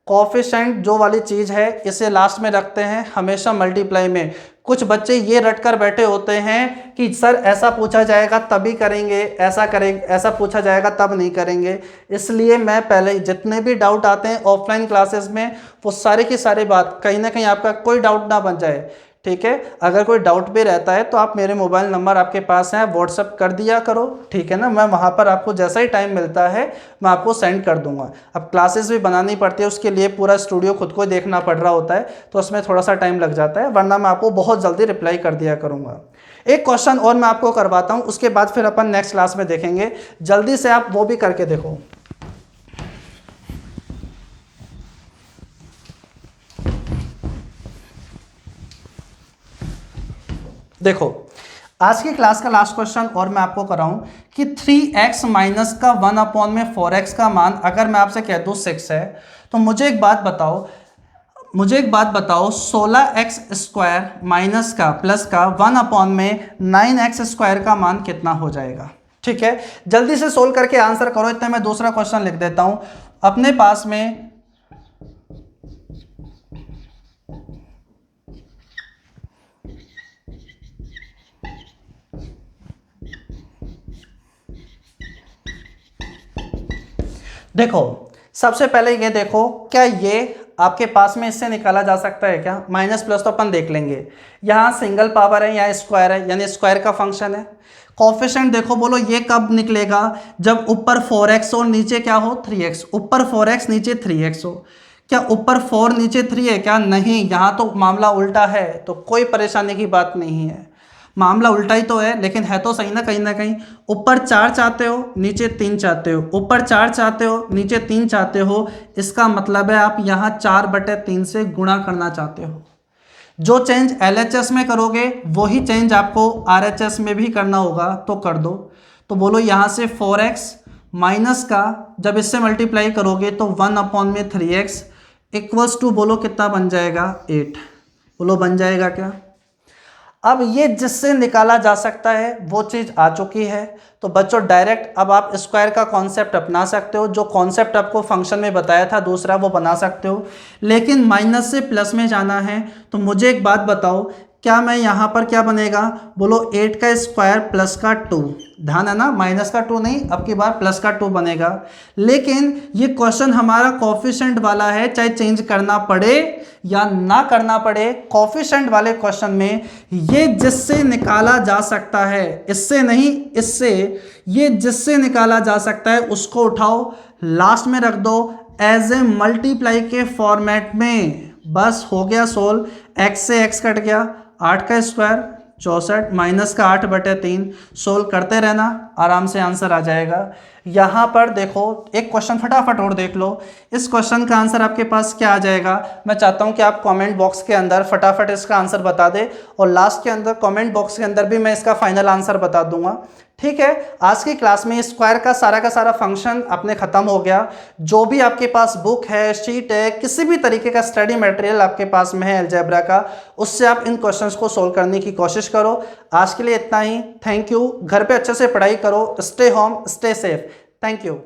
कोफिशिएंट जो वाली चीज़ है इसे लास्ट में रखते हैं हमेशा मल्टीप्लाई में। कुछ बच्चे ये रट कर बैठे होते हैं कि सर ऐसा पूछा जाएगा तभी करेंगे, ऐसा करेंगे, ऐसा पूछा जाएगा तब नहीं करेंगे। इसलिए मैं पहले जितने भी डाउट आते हैं ऑफलाइन क्लासेस में, वो सारे की सारी बात कहीं ना कहीं आपका कोई डाउट ना बन जाए। ठीक है, अगर कोई डाउट भी रहता है तो आप मेरे मोबाइल नंबर आपके पास है, व्हाट्सअप कर दिया करो। ठीक है ना, मैं वहाँ पर आपको जैसा ही टाइम मिलता है मैं आपको सेंड कर दूंगा। अब क्लासेस भी बनानी पड़ती है, उसके लिए पूरा स्टूडियो खुद को देखना पड़ रहा होता है, तो उसमें थोड़ा सा टाइम लग जाता है, वरना मैं आपको बहुत जल्दी रिप्लाई कर दिया करूँगा। एक क्वेश्चन और मैं आपको करवाता हूँ, उसके बाद फिर अपन नेक्स्ट क्लास में देखेंगे। जल्दी से आप वो भी करके देखो। देखो आज की क्लास का लास्ट क्वेश्चन और मैं आपको कराऊं कि 3x माइनस का 1/4x का मान अगर मैं आपसे कह दूं 6 है, तो मुझे एक बात बताओ 16x स्क्वायर माइनस का प्लस का 1/9x स्क्वायर का मान कितना हो जाएगा। ठीक है, जल्दी से सोल्व करके आंसर करो। इतना मैं दूसरा क्वेश्चन लिख देता हूं अपने पास में। देखो सबसे पहले ये देखो, क्या ये आपके पास में इससे निकाला जा सकता है क्या? माइनस प्लस तो अपन देख लेंगे, यहाँ सिंगल पावर है, यहाँ स्क्वायर है, यानी स्क्वायर का फंक्शन है। कोफिशिएंट देखो, बोलो ये कब निकलेगा? जब ऊपर 4x हो नीचे क्या हो 3x। ऊपर 4x नीचे 3x हो। क्या ऊपर 4 नीचे 3 है क्या? नहीं, यहाँ तो मामला उल्टा है, तो कोई परेशानी की बात नहीं है। मामला उल्टा ही तो है, लेकिन है तो सही ना कहीं। ऊपर 4 चाहते हो नीचे 3 चाहते हो, ऊपर 4 चाहते हो नीचे 3 चाहते हो, इसका मतलब है आप यहाँ 4/3 से गुणा करना चाहते हो। जो चेंज LHS में करोगे वही चेंज आपको RHS में भी करना होगा, तो कर दो। तो बोलो यहाँ से 4x माइनस का जब इससे मल्टीप्लाई करोगे तो 1/3x इक्वल्स टू बोलो कितना बन जाएगा 8। बोलो बन जाएगा क्या? अब ये जिससे निकाला जा सकता है वो चीज़ आ चुकी है, तो बच्चों डायरेक्ट अब आप स्क्वायर का कॉन्सेप्ट अपना सकते हो। जो कॉन्सेप्ट आपको फंक्शन में बताया था दूसरा वो बना सकते हो, लेकिन माइनस से प्लस में जाना है। तो मुझे एक बात बताओ, क्या मैं यहाँ पर क्या बनेगा? बोलो 8 का स्क्वायर प्लस का 2। ध्यान है ना, माइनस का 2 नहीं, अब की बार प्लस का 2 बनेगा। लेकिन ये क्वेश्चन हमारा कोफिशिएंट वाला है, चाहे चेंज करना पड़े या ना करना पड़े। कोफिशिएंट वाले क्वेश्चन में ये जिससे निकाला जा सकता है, इससे नहीं इससे, ये जिससे निकाला जा सकता है उसको उठाओ लास्ट में रख दो एज ए मल्टीप्लाई के फॉर्मेट में। बस हो गया सोल्व। x से x कट गया, 8 का स्क्वायर 64 माइनस का 8/3। सोल्व करते रहना, आराम से आंसर आ जाएगा। यहाँ पर देखो एक क्वेश्चन फटाफट और देख लो। इस क्वेश्चन का आंसर आपके पास क्या आ जाएगा? मैं चाहता हूँ कि आप कमेंट बॉक्स के अंदर फटाफट इसका आंसर बता दे, और लास्ट के अंदर कमेंट बॉक्स के अंदर भी मैं इसका फाइनल आंसर बता दूंगा। ठीक है, आज की क्लास में स्क्वायर का सारा फंक्शन अपने खत्म हो गया। जो भी आपके पास बुक है, शीट है, किसी भी तरीके का स्टडी मटेरियल आपके पास में है अलजेब्रा का, उससे आप इन क्वेश्चंस को सोल्व करने की कोशिश करो। आज के लिए इतना ही। Thank you. घर पे अच्छे से पढ़ाई करो। Stay home, stay safe. Thank you.